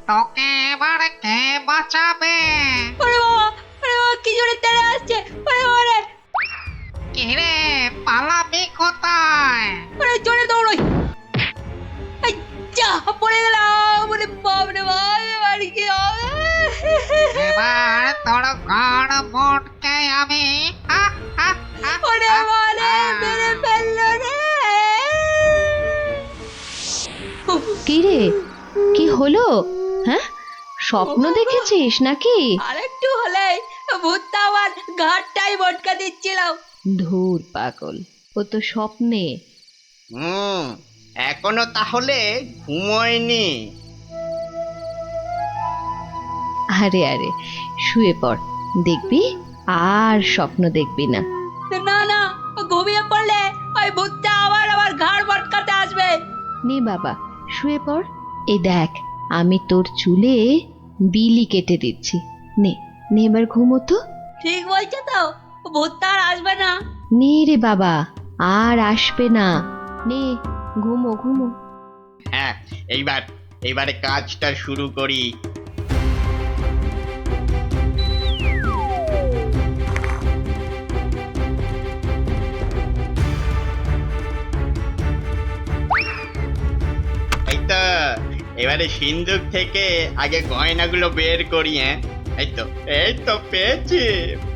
তোকে এবার কে বাঁচাবে? ওরে বাবা, ওরে বাবা, কি জোরে তেড়ে আসছে! ওরে বাবা রে! কে রে, পালাবি কোথায়? ওরে জোরে দৌড়ই! এই যা, পড়ে গেলাম! ওরে বাপ রে বাপ, এবার কি হবে? এবার তোর ঘর মোটকে আমি হা, হা, হা, ওরে হা, বাবা রে, হা। মেরে ফেললো রে! কি রে, কি হলো? হ্যাঁ, স্বপ্ন দেখেছিস নাকি? আরেকটু হলে ভূতটা আমার ঘাটটাই মটকা দিচ্ছিল। ধুর পাগল, ও তো স্বপ্নে। এখনো তাহলে ঘুমোয়নি? আরে আরে, শুয়ে পড়, দেখবি আর স্বপ্ন দেখবি না। না না, ঘুমিয়ে পড়লে ওই ভূতটা আবার আমার ঘাড় মটকাতে আসবে। নে বাবা, শুয়ে পড়। এই দেখ, আমি তোর চুলে বিলি কেটে দিচ্ছি। নে নে, এবার ঘুমো তো। ঠিক বলছো তো, ভূতটা আর আসবে না। নে রে বাবা, আর আসবে না। নে, ঘুমো ঘুমো। হ্যাঁ, এইবারে কাজটা শুরু করি। এই তো, এবারে সিন্দুক থেকে আগে গয়নাগুলো বের করি। হ্যাঁ, এই তো পেয়েছি।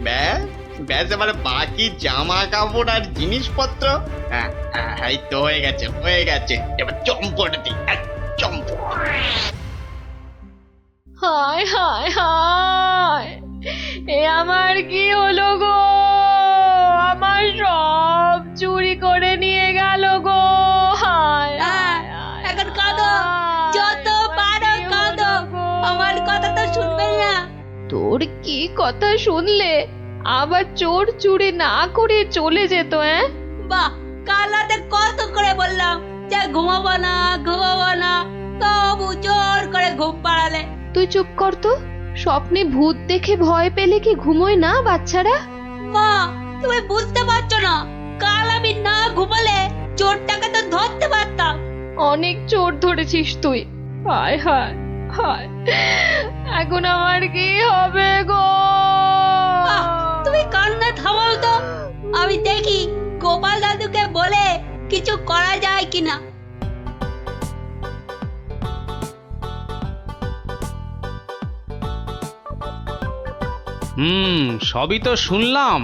ব্যাস ব্যাস, এবারে বাকি জামা কাপড় আর জিনিসপত্র। হ্যাঁ হ্যাঁ, এই তো হয়ে গেছে। এবার চম্পট দিই, চম্পট। হায় হায় হায়, এ আমার কি হলো গো? আমার সব চুরি করে নিয়ে গেল গো। হায় হায় হায়, এখন কাঁদো, যত পারো কাঁদো, আমার কথা তো শুনবে না। তোর কি কথা শুনলে আবার চোর চুরি না করে চলে যেত? বাহ, কাল রাতে কত করে বললাম যে ঘুমাবো না, তবু জোর করে ঘুম পাড়ালে। তুই চুপ কর তো। স্বপ্নে ভূত দেখে ভয় পেলে কি ঘুমোয় না বাচ্চারা? মা, তুমি বুঝতে পারছো না, কাল আমি না ঘুমালে চোরটাকে তো ধরতে পারতাম। অনেক চোর ধরেছিস তুই। হায় হায় হায়, এখন আমার কি হবে গো? আহ, তুমি কান্না থামাও তো, আমি দেখি গোপাল দাদুকে বলে কিছু করা যায় কিনা। সবই তো শুনলাম,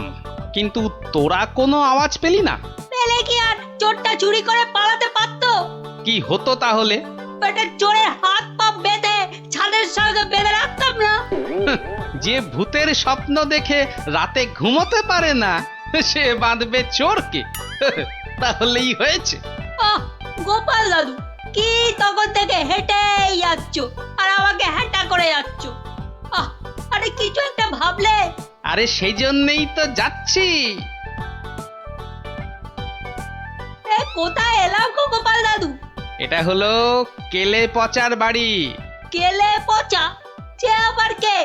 কিন্তু তোরা কোনো আওয়াজ পেলি না? পেলে কি আর চোরটা চুরি করে পালাতে পারতো? কি হতো তাহলে? পেটের চোরের হাত পা বেঁধে ছাদের সঙ্গে বেঁধে রাখতাম না। যে ভূতের স্বপ্ন দেখে রাতে ঘুমোতে পারে না, সে বাঁধবে চোরকে? তাহলেই হয়েছে। আহ, গোপাল দাদু, কি তখন থেকে হেঁটেই যাচ্ছ আর আমাকে হ্যাঁটা করে যাচ্ছ? আরে কিছু একটা ভাবলে। আরে সেই জন্যই তো যাচ্ছি। কোথায় এলাম গো গোপাল দাদু? এটা হলো কেলে পচার বাড়ি। কেলে পচা? সে আবার কে?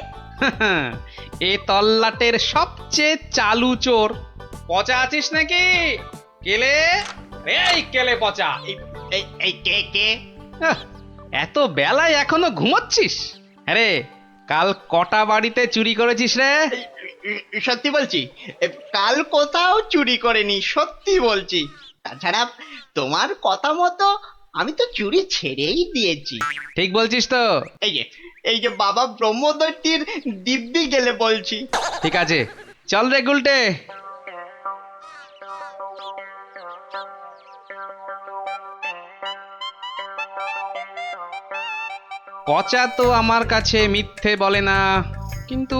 এ তল্লাটের সবচেয়ে চালু চোর। পচা আছিস নাকি? কেলে, এই কেলে পচা। এই কে? এত বেলায় এখনো ঘুমোচ্ছিস? আরে, কাল কটা বাড়িতে চুরি করেছিস রে? সত্যি বলছি, কাল কোথাও চুরি করেনি, সত্যি বলছি। তাছাড়া তোমার কথা মতো আমি তো চুরি ছেড়েই দিয়েছি। ঠিক বলছিস তো? এই যে বাবা ব্রহ্মদৈত্যের দিব্যি গেলে বলছি। ঠিক আছে, চল রে গুলটে। পচা তো আমার কাছে মিথ্যে বলে না, কিন্তু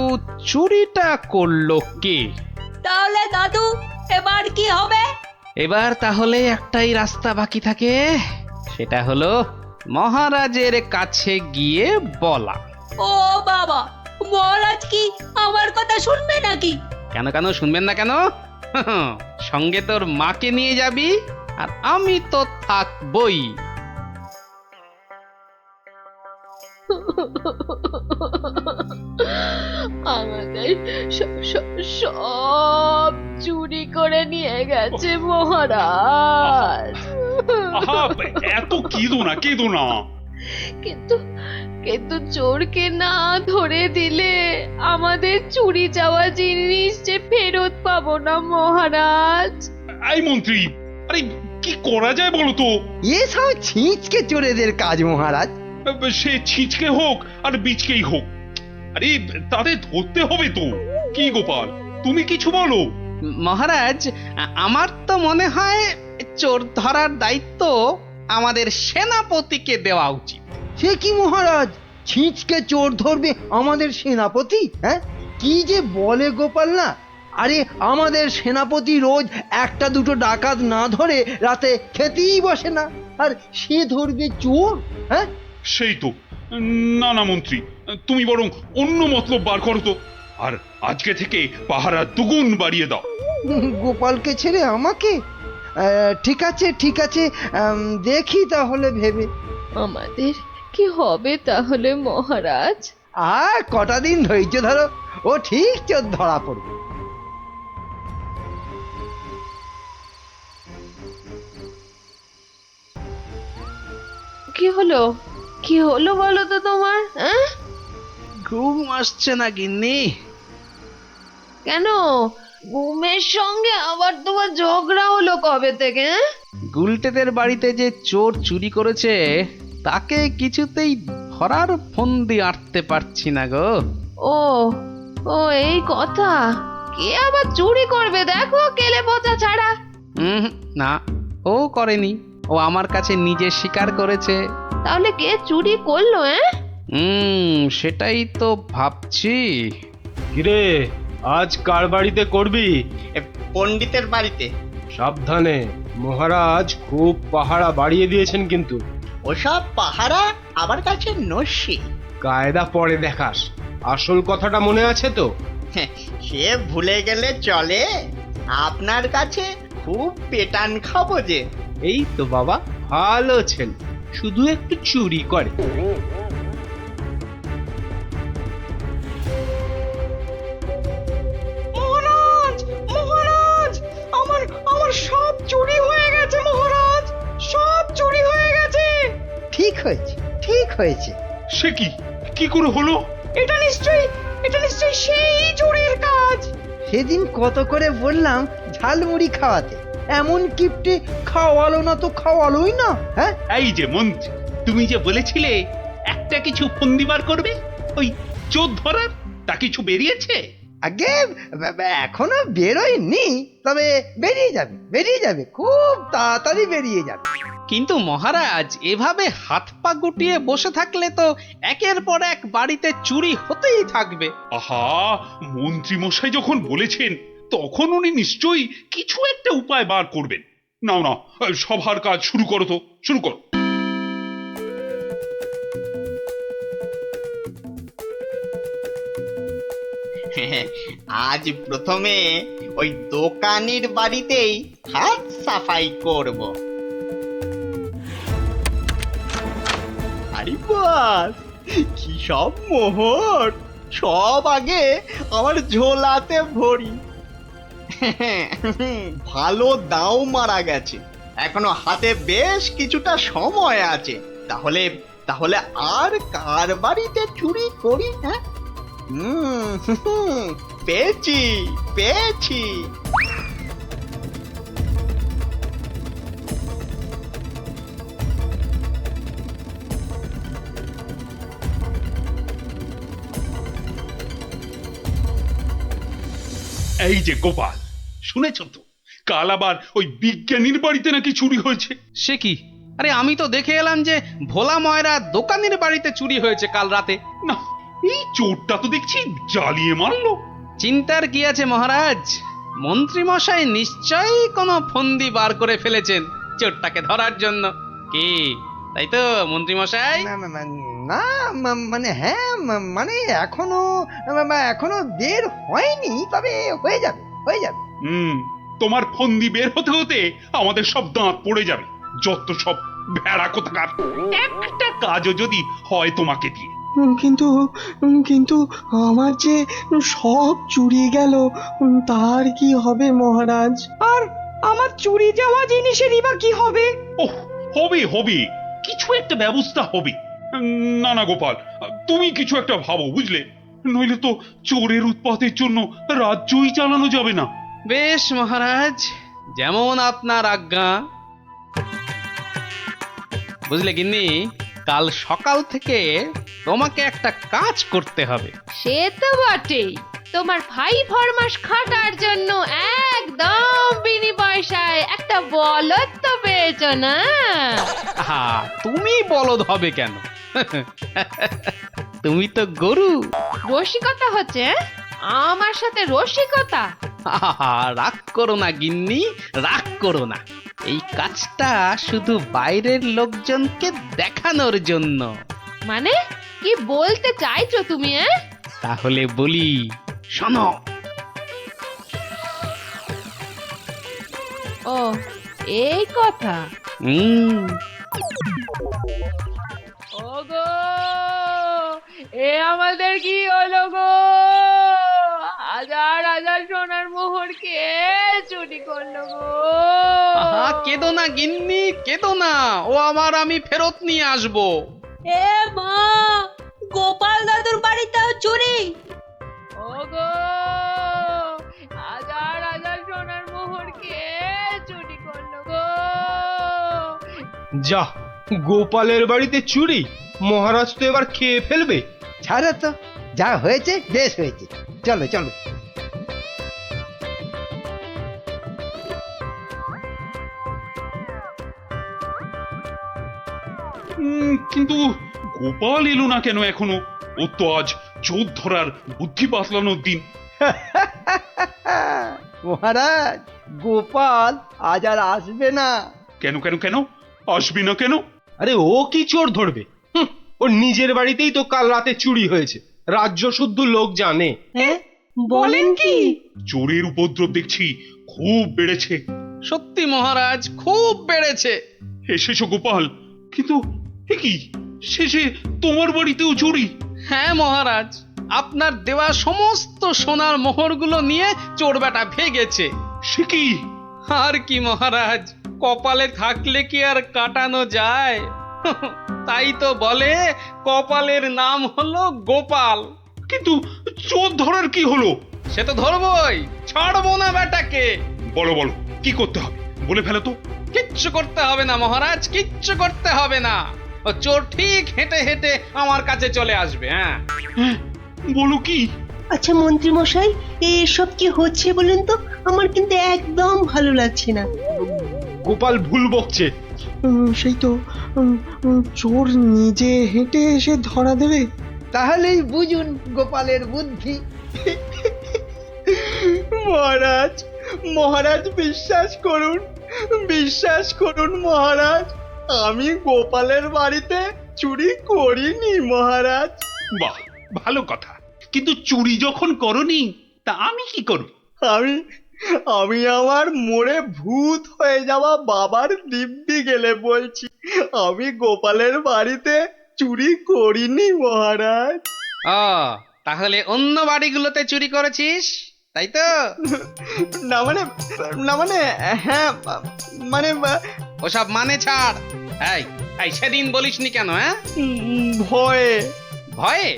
চুরিটা করলো কে? তাহলে দাদু, এবার কি হবে? এবার তাহলে একটাই রাস্তা বাকি থাকে, সেটা হলো মহারাজের কাছে গিয়ে বলা। ও বাবা, মহারাজ কি আমার কথা শুনবে নাকি? কেন কেন শুনবেন না কেন? সঙ্গে তোর মাকে নিয়ে যাবি, আর আমি তো থাকবই। আমাদের সব চুরি করে নিয়ে গেছে মহারাজ। আহা, এত কেঁদো না। কিন্তু কিন্তু চোরকে না ধরে দিলে আমাদের চুরি যাওয়া জিনিস যে ফেরত পাবো না মহারাজ। এই মন্ত্রী, আরে কি করা যায় বলো তো? এসব ছিঁচকে চোরেদের কাজ মহারাজ। সে ছিঁচকে হোক আর বীজকেই হোক, আরে তাদের ধরতে হবে তো। কি গোপাল, তুমি কিছু বলো? মহারাজ, আমার তো মনে হয় চোর ধরার দায়িত্ব আমাদের সেনাপতিকে দেওয়া উচিত। সে কি মহারাজ, ছিঁচকে চোর ধরবে আমাদের সেনাপতি? হ্যাঁ, কি যে বলে গোপাল না। আরে আমাদের সেনাপতি রোজ একটা দুটো ডাকাত না ধরে রাতে খেতেই বসে না, আর সে ধরবে চোর? হ্যাঁ, সেই তো। না না মন্ত্রী, তুমি বরং অন্য মতলব বার করো তো। আর আজকে থেকে পাহারা দুগুণ বাড়িয়ে দাও। গোপালকে ছেড়ে আমাকে? ঠিক আছে ঠিক আছে, দেখি তাহলে ভেবে। আমাদের কি হবে তাহলে মহারাজ? আর কটা দিন ধৈর্য ধরো, ও ঠিক চোর ধরা পড়বে। কি হলো বলো তো তোমার? হ্যাঁ, ঘুম আসছে না গিন্নি? কেন ঘুমের সঙ্গে আবার তোমার ঝগড়া হলো কবে থেকে? গুলটেদের বাড়িতে যে চোর চুরি করেছে তাকে কিছুতেই ধরার ফন্দি আঁটতে পারছি না গো। ও ও এই কথা। কে আবার চুরি করবে দেখো, কেলে পচা ছাড়া। না, ও করেনি, ও আমার কাছে নিজে স্বীকার করেছে। তাহলে কে চুরি করলো? সেটাই তো ভাবছি। কিরে, আজ কার বাড়িতে করবি? পণ্ডিতের বাড়িতে। সাবধানে, মহারাজ খুব পাহারা বাড়িয়ে দিয়েছেন কিন্তু। ওসব পাহারা আমার কাছে নস্যি। কায়দা পরে দেখাস, আসল কথাটা মনে আছে তো? সে ভুলে গেলে চলে। আপনার কাছে খুব পেটান খাবো যে। এই তো বাবা, ভালো ছেলে, শুধু একটু চুরি করে। মহারাজ মহারাজ, আমার সব চুরি হয়ে গেছে মহারাজ, সব চুরি হয়ে গেছে। ঠিক হয়েছে ঠিক হয়েছে। সে কি, কি করে হলো? এটা নিশ্চয়ই সেই চোরের কাজ। সেদিন কত করে বললাম ঝালমুড়ি খাওয়াতে, এমন কিপটে খাওয়ালো না তো খাওয়ালোই না। হ্যাঁ, এই যে মন্ত্রী, তুমি যে বলেছিলে একটা কিছু ফন্দি বার করবে ওই চোর ধরার, তা কিছু বেরিয়েছে? আগে এখনো বেরোয়নি, তবে বেরিয়ে যাবে খুব তাড়াতাড়ি বেরিয়ে যাবে। কিন্তু মহারাজ, এভাবে হাত পা গুটিয়ে বসে থাকলে তো একের পর এক বাড়িতে চুরি হতেই থাকবে। আহা, মন্ত্রী মশাই যখন বলেছেন তখন উনি নিশ্চয়ই কিছু একটা উপায় বার করবেন। নাও না, সভার কাজ শুরু করো তো, শুরু করো। আজ প্রথমে ওই দোকানির বাড়িতেই হাত সাফাই করব। আরে বাস, কি সব মোহর! সব আগে আমার ঝোলাতে ভরি। ভালো দাও মারা গেছে, এখনো হাতে বেশ কিছুটা সময় আছে। তাহলে তাহলে আর কার বাড়িতে চুরি করি? হ্যাঁ, পেয়েছি পেয়েছি। এই যে গোপাল, শুনেছ তো কাল আবার ওই বিজ্ঞানীর বাড়িতে নাকি চুরি হয়েছে? সে কি? আরে আমি তো দেখে এলাম যে ভোলা ময়রা দোকানের বাড়িতে চুরি হয়েছে কাল রাতে। না, এই চোরটা তো দেখছি জ্বালিয়ে মারলো। চিন্তার কি আছে মহারাজ, মন্ত্রী মশাই নিশ্চয়ই কোনো ফন্দি বার করে ফেলেছেন চোরটাকে ধরার জন্য। কি তাই তো মন্ত্রী মশাই? না মানে হ্যাঁ, মানে এখনো বের হয়নি, তবে হয়ে যাবে। তোমার ফন্দি বের হতে হতে আমাদের সব দাঁত পড়ে যাবে। যত সব ভেড়া কোথাকার, একটা কাজও যদি হয় তোমাকে দিয়ে। কিন্তু কিন্তু আমার যে সব চুরি গেল, তার কি হবে মহারাজ? আর আমার চুরি যাওয়া জিনিসেরই বা কি হবে? ওহ, হবে হবে, কিছু একটা ব্যবস্থা হবে। না না গোপাল, তুমি কিছু একটা ভাবো, বুঝলে? নইলে তো চোরের উৎপাতের জন্য রাজ্যই চালানো যাবে না। বেশ মহারাজ, যেমন আপনার আজ্ঞা। বুঝলে গিন্নি, কাল সকাল থেকে তোমাকে একটা কাজ করতে হবে। সে তো বটেই, তোমার ভাই ফরমাস খাটার জন্য একদম বিনি পয়সায় একটা বলদ তো পেয়েছো না? আহা, তুমি বলদ হবে কেন? তুমি তো গরু। রসিকতা হচ্ছে? আমার সাথে রসিকতা? আহা, রাগ করো না গিন্নি, রাগ করো না। এই কাজটা শুধু বাইরের লোকজনকে দেখানোর জন্য। মানে কি বলতে চাইছো তুমি? তাহলে বলি, শোনো। ও, এই কথা। ওগো, এ আমাদের কি হলো গো? হাজার হাজার সোনার মোহর কে চুরি করলো গো? আহা, কেঁদো না গিন্নি, কেঁদো না। ও আমার, আমি ফেরত নিয়ে আসবো। এ মা, গোপাল দাদুর বাড়িতেও চুরি? ওগো, হাজার হাজার সোনার মোহর কে চুরি করলো গো? যা, গোপালের বাড়িতে চুরি! মহারাজ তো এবার খেয়ে ফেলবে। ছাড়ো তো, যা হয়েছে বেশ হয়েছে। চলো চলো। কিন্তু গোপাল এলো না কেন এখনো? ও তো আজ চোর ধরার বুদ্ধি বাতলানোর দিন। মহারাজ, গোপাল আজ আর আসবে না। কেন কেন কেন আসবে না কেন? আরে ও কি চোর ধরবে? ওর নিজের বাড়িতেই তো কাল রাতে চুরি হয়েছে, রাজ্য শুদ্ধ লোক জানে। হ্যাঁ, বলেন কি? চোরের উপদ্রব দেখছি খুব বেড়েছে। সত্যি মহারাজ, খুব বেড়েছে। এসেছো গোপাল, কিন্তু এ কি, শেষে তোমার বাড়িতেও চুরি? হ্যাঁ মহারাজ, আপনার দেওয়া সমস্ত সোনার মোহরগুলো নিয়ে চোর বেটা ভেগেছে। সে কি? আর কি মহারাজ, কপালে থাকলে কি আর কাটানো যায়? তাই তো বলে কপালের নাম হলো গোপাল। কিন্তু চোর ধরার কি হলো? সে তো ধরবই, ছাড়বো না বেটাকে। বলো বলো, কি করতে হবে বলে ফেলো তো। কিচ্ছু করতে হবে না মহারাজ, কিচ্ছু করতে হবে না। ও চোর ঠিক হেঁটে হেঁটে আমার কাছে চলে আসবে। হ্যাঁ, বলো কি? আচ্ছা মন্ত্রী মশাই, এসব কি হচ্ছে বলুন তো? আমার কিন্তু একদম ভালো লাগছে না। গোপাল ভুল বকছে। সেই তো, চোর নিজে হেঁটে এসে ধরা দেবে। তাহলেই বুঝুন গোপালের বুদ্ধি। মহারাজ, মহারাজ বিশ্বাস করুন, বিশ্বাস করুন মহারাজ, আমি গোপালের বাড়িতে চুরি করিনি মহারাজ। বাহ, ভালো কথা। কিন্তু চুরি যখন করনি, তা আমি কি করব? আমি আমি আমার মোড়ে ভূত হয়ে যাওয়া বাবার দিব্যি গেলে বলছি, আমি গোপালের বাড়িতে চুরি করিনি মহারাজ। ও, তাহলে অন্য বাড়িগুলোতে চুরি করেছিস, তাই তো? না মানে, না মানে, হ্যাঁ মানে, ওসব মানে ছাড়। এই এই সেদিন বলিসনি কেন? হ্যাঁ, ভয়ে। ভয়ে?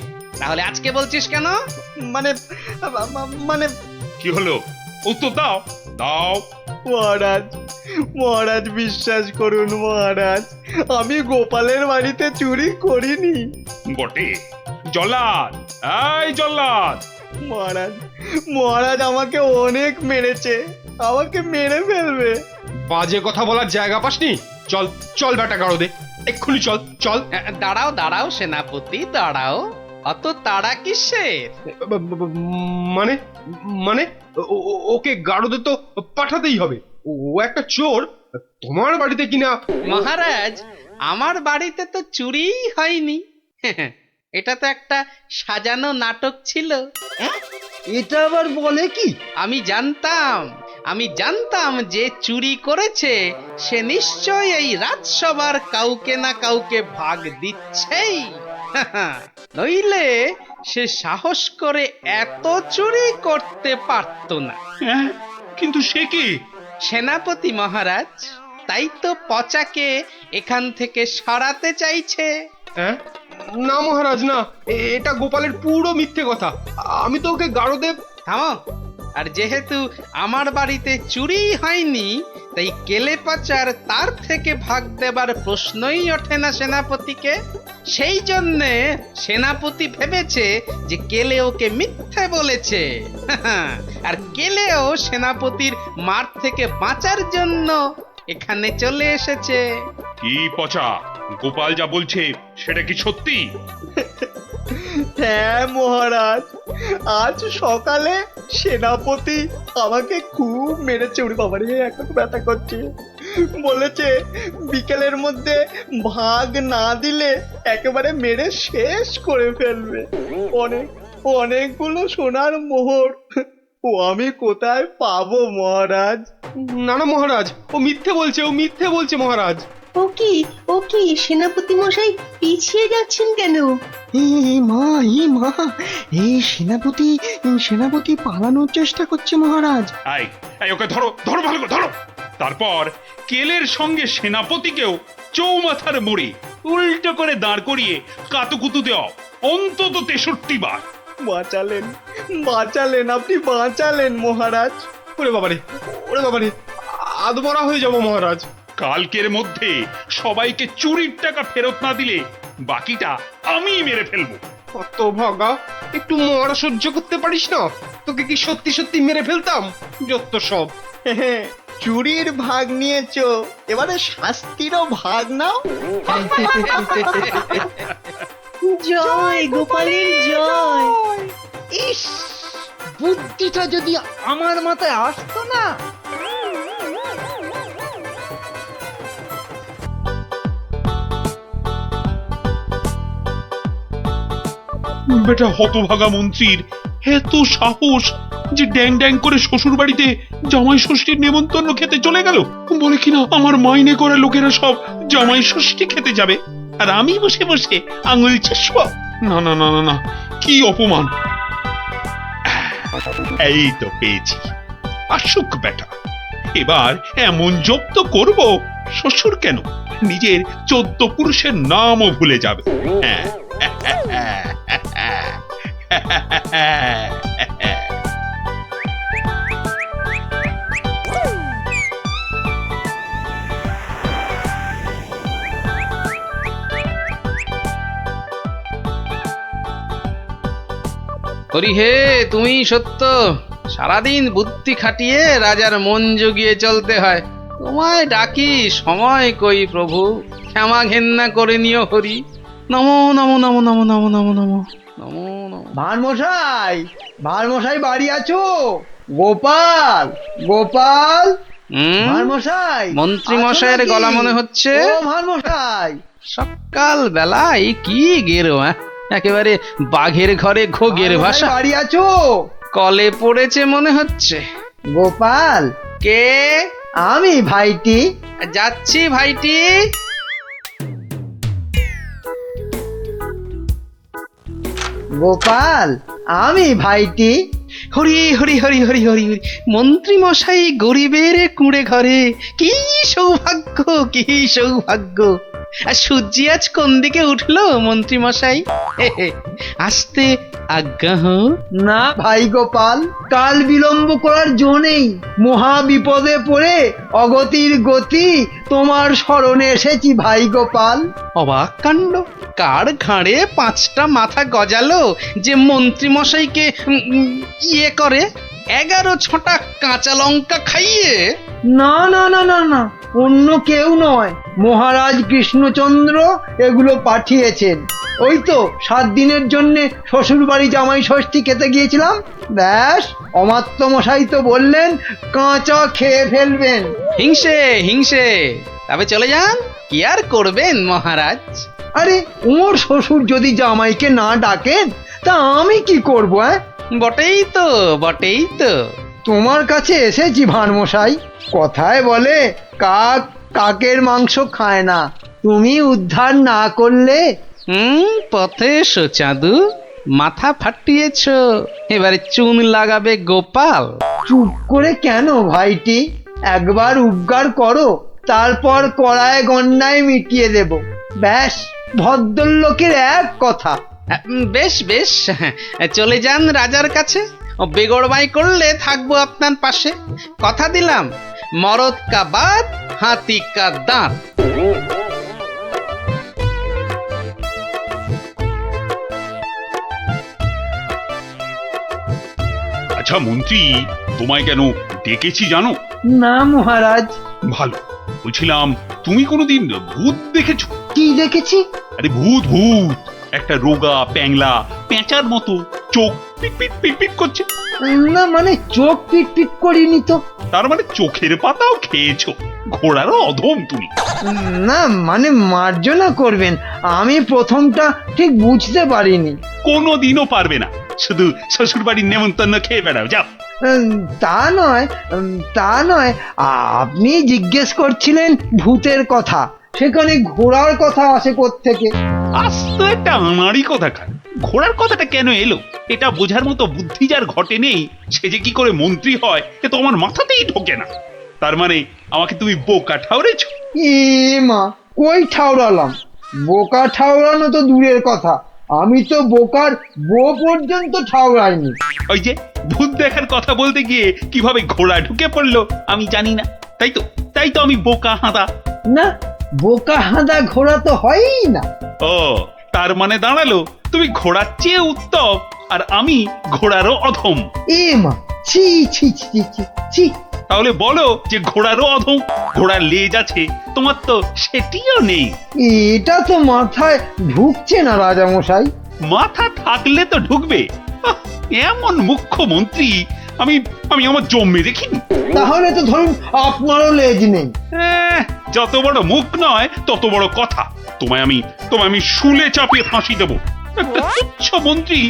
তাহলে আজকে বলছিস কেন? মানে, মানে কি হলো? উত্তর দাও, দাও। মহারাজ, মহারাজ বিশ্বাস করুন মহারাজ, আমি গোপালের বাড়িতে চুরি করিনি। বটে? জল্লাদ, এই জল্লাদ! মহারাজ, মহারাজ আমাকে অনেক মেরেছে, আমাকে মেরে ফেলবে। বাজে কথা বলার জায়গা পাসনি? চল চল বেটা গাড়ো দে, এক্ষুনি চল চল। দাঁড়াও দাঁড়াও সেনাপতি, দাঁড়াও। অত তাড়া কিসের? মানে মানে ওকে গাড়োদে তো পাঠাতেই হবে। ও একটা চোর, তোমার বাড়িতে কিনা। মহারাজ, আমার বাড়িতে তো চুরিই হয়নি। এটা তো একটা সাজানো নাটক ছিল। এটা আবার বলে কি? আমি জানতাম যে চুরি করেছে সে নিশ্চয়ই এই রাজসভার কাউকে না কাউকে ভাগ দিচ্ছেই। নইলে সে সাহস করে এত চুরি করতে পারত না। হ্যাঁ, কিন্তু সে কি? সেনাপতি মহারাজ, তাই তো পচাকে এখান থেকে সরাতে চাইছে। হ্যাঁ? না মহারাজ না, এটা গোপালের পুরো মিথ্যে কথা। আমি তো ওকে গারদে... থামো। আর যেহেতু আমার বাড়িতে চুরি হয়নি, তাই কেলে পচার তার থেকে ভাগ দেবার প্রশ্নই ওঠে না সেনাপতিকে। সেই জন্যে সেনাপতি ভেবেছে যে কেলে ওকে মিথ্যে বলেছে। আর কেলেও সেনাপতির মার থেকে বাঁচার জন্য এখানে চলে এসেছে। কি পচা, গোপাল যা বলছে সেটা কি সত্যি? হ্যাঁ মহারাজ, আজ সকালে সেনাপতি আমাকে খুব মেরেছে। ওরে বাবারে, এখন ব্যথা করছে। বলেছে বিকেলের মধ্যে ভাগ না দিলে একেবারে মেরে শেষ করে ফেলবে। অনেকগুলো সোনার মোহর ও আমি কোথায় পাবো মহারাজ? না না মহারাজ, ও মিথ্যে বলছে মহারাজ। ও কি সেনাপতি মশাই পিছিয়ে যাচ্ছেন কেন? মা এই সেনাপতি পালানোর চেষ্টা করছে মহারাজ। এই ওকে ধরো, ধরো, ভালো করে ধরো। তারপর কেলের সঙ্গে সেনাপতিকেও চৌমাথার মোড়ে উল্টো করে দাঁড় করিয়ে কাতুকুতু দেওয়া অন্তত 63 বার। বাঁচালেন, আপনি বাঁচালেন মহারাজ। ওরে বাবারে, আদমরা হয়ে যাবো মহারাজ। কালকের মধ্যে সবাইকে চুরির টাকা ফেরত না দিলে বাকিটা আমি মেরে ফেলবো। কত ভাগা, একটু মরা সহ্য করতে পারিস না? তোকে কি সত্যি সত্যি মেরে ফেলতাম? যত সব। চুরির ভাগ নিয়েছো, এবারে শাস্তিরও ভাগ নাও। জয় গোপালের জয়। ইস, বুদ্ধিটা যদি আমার মাথায় আসতো না। বেটা হতভাগা মন্ত্রীর এত সাহস যে ড্যাং ড্যাং করে শ্বশুর বাড়িতে জামাই ষষ্ঠীর নেমন্তন্ন খেতে চলে গেল। বলে কিনা আমার মাইনে করে লোকেরা সব জামাই ষষ্ঠী খেতে যাবে, আর আমি বসে বসে আঙুল চুষব। না না না না না, কি অপমান! এই তো পেয়েছি, আসুক বেটা। এবার এমন জব্দ করব, শ্বশুর কেন নিজের 14 পুরুষের নামও ভুলে যাবে। হ্যাঁ। হরি হে, তুমি সত্য। সারাদিন বুদ্ধি খাটিয়ে রাজার মন জুগিয়ে চলতে হয়। তোমায় ডাকি, সময় কই প্রভু, ক্ষমা ঘেন্না করে নিও হরি। নমো নমো নমো নমো নমো নমো নমো নমো নমো। ভারমশাই বাড়ি আছো? গোপাল, ভারমশাই। মন্ত্রী মশাইয়ের গলা মনে হচ্ছে। ও ভারমশাই, সকাল বেলায় কি গেরো, একেবারে বাঘের ঘরে ঘোগের ভাষা। বাড়ি আছো? কলে পড়েছে মনে হচ্ছে। গোপাল, কে? আমি ভাইটি। যাচ্ছি ভাইটি। গোপাল, আমি ভাইটি। হরি হরি হরি হরি হরি হরি। মন্ত্রী মশাই গরিবের কুঁড়ে ঘরে, কি সৌভাগ্য, কি সৌভাগ্য। আর সূর্য আজ কোন দিকে উঠলো মন্ত্রী মশাই? আসতে আজ্ঞা হো। না ভাই গোপাল, কাল বিলম্ব করার জো নেই। মহা বিপদে পড়ে অগতির গতি তোমার শরণে এসেছি ভাই গোপাল। অবাক কাণ্ড, কার ঘাড়ে 5টা মাথা গজালো যে মন্ত্রী মশাইকে ইয়ে করে 11 ছটা কাঁচা লঙ্কা খাইয়ে? না না না না না, অন্য কেউ নয়, মহারাজ কৃষ্ণচন্দ্র এগুলো পাঠিয়েছেন। ওই তো 7 দিনের জন্য শ্বশুর বাড়ি জামাই ষষ্ঠী খেতে গিয়েছিলাম, ব্যাস অমাত্য মশাই তো বললেন কাঁচা খেয়ে ফেলবেন। হিংসে হিংসে, তবে চলে যান, কি আর করবেন মহারাজ। আরে ওর শ্বশুর যদি জামাইকে না ডাকেন তা আমি কি করবো? বটেই তো, বটেই তো। তোমার কাছে এসেছি ভারমশাই। কথায় বলে কাক কাকের মাংস খায় না। তুমি উদ্ধার না করলে পথে এসো চাঁদু, মাথা ফাটিয়েছ, এবারে চুন লাগাবে গোপাল। চুপ করে কেন ভাইটি? একবার উদ্গার করো, তারপর কড়ায় গন্ডায় মিটিয়ে দেব। ব্যাস, ভদ্রলোকের এক কথা। বেশ বেশ, চলে যান রাজার কাছে, বেগড়বাই করলে থাকবো আপনার পাশে। কথা দিলাম, মরদ কা বাত, হাতি কা দাঁত। আচ্ছা মন্ত্রী, তোমায় কেন ডেকেছি জানো? না মহারাজ। ভালো, বলছিলাম তুমি কোনোদিন ভূত দেখেছো? কি দেখেছি? আরে ভূত ভূত, একটা রোগা প্যাংলা পেঁচার মতো চোখ পিটপিট পিটপিট করছে। না মানে চোখ পিট পিট করিনি তো। তার মানে চোখের পাতাও খেয়েছো? ঘোড়ারও অধম তুমি। না মানে মার্জনা করবেন, আমি প্রথমটা ঠিক বুঝতে পারিনি। কোনোদিনও পারবে না, শুধু শ্বশুর বাড়ির নেমন্তন্ন খেয়ে বেড়াও, যাও। তা নয়, তা নয়, আপনি জিজ্ঞেস করছিলেন ভূতের কথা, সেখানে ঘোড়ার কথা আসে কোত্থেকে? আস্ত একটা আনাড়ি কথা খান, ঘোড়ার কথাটা কেন এলো এটা বোঝার মতো বুদ্ধি যার ঘটে নেই, সে যে কি করে মন্ত্রী হয় এ তো আমার মাথাতেই ঢোকে না। তার মানে আমাকে তুমি বোকা ঠাউরেছো? এ মা, কই ঠাউরালাম? বোকা ঠাউরানো তো দূরের কথা, আমি তো বোকার বো পর্যন্ত ঠাউরাইনি। ওই যে ভূত দেখার কথা বলতে গিয়ে কিভাবে ঘোড়া ঢুকে পড়লো আমি জানি না, তাই তো আমি বোকা হাঁদা। না, বোকা হাঁদা ঘোড়া তো হয়ই না। ও, তার মানে দাঁড়ালো তুমি ঘোড়ার চেয়ে উত্তম আর আমি ঘোড়ারও অধম। এ মা, ছি ছি ছি ছি ছি। তাহলে বলো যে ঘোড়ারও অধম, ঘোড়ার লেজ আছে, তোমার তো সেটিও নেই। এটা তো মাথায় ঢুকছে না রাজা মশাই। মাথা থাকলে তো ঢুকবে। আহ, এমন মুখ্যমন্ত্রী আমি আমি আমার জন্মে দেখিনি। তাহলে তো ধরুন আপনারও লেজ নেই। যত বড় মুখ নয় তত বড় কথা। তোমায় আমি শুলে চাপিয়ে ফাঁসি দেবো। একটা তুচ্ছ মন্ত্রী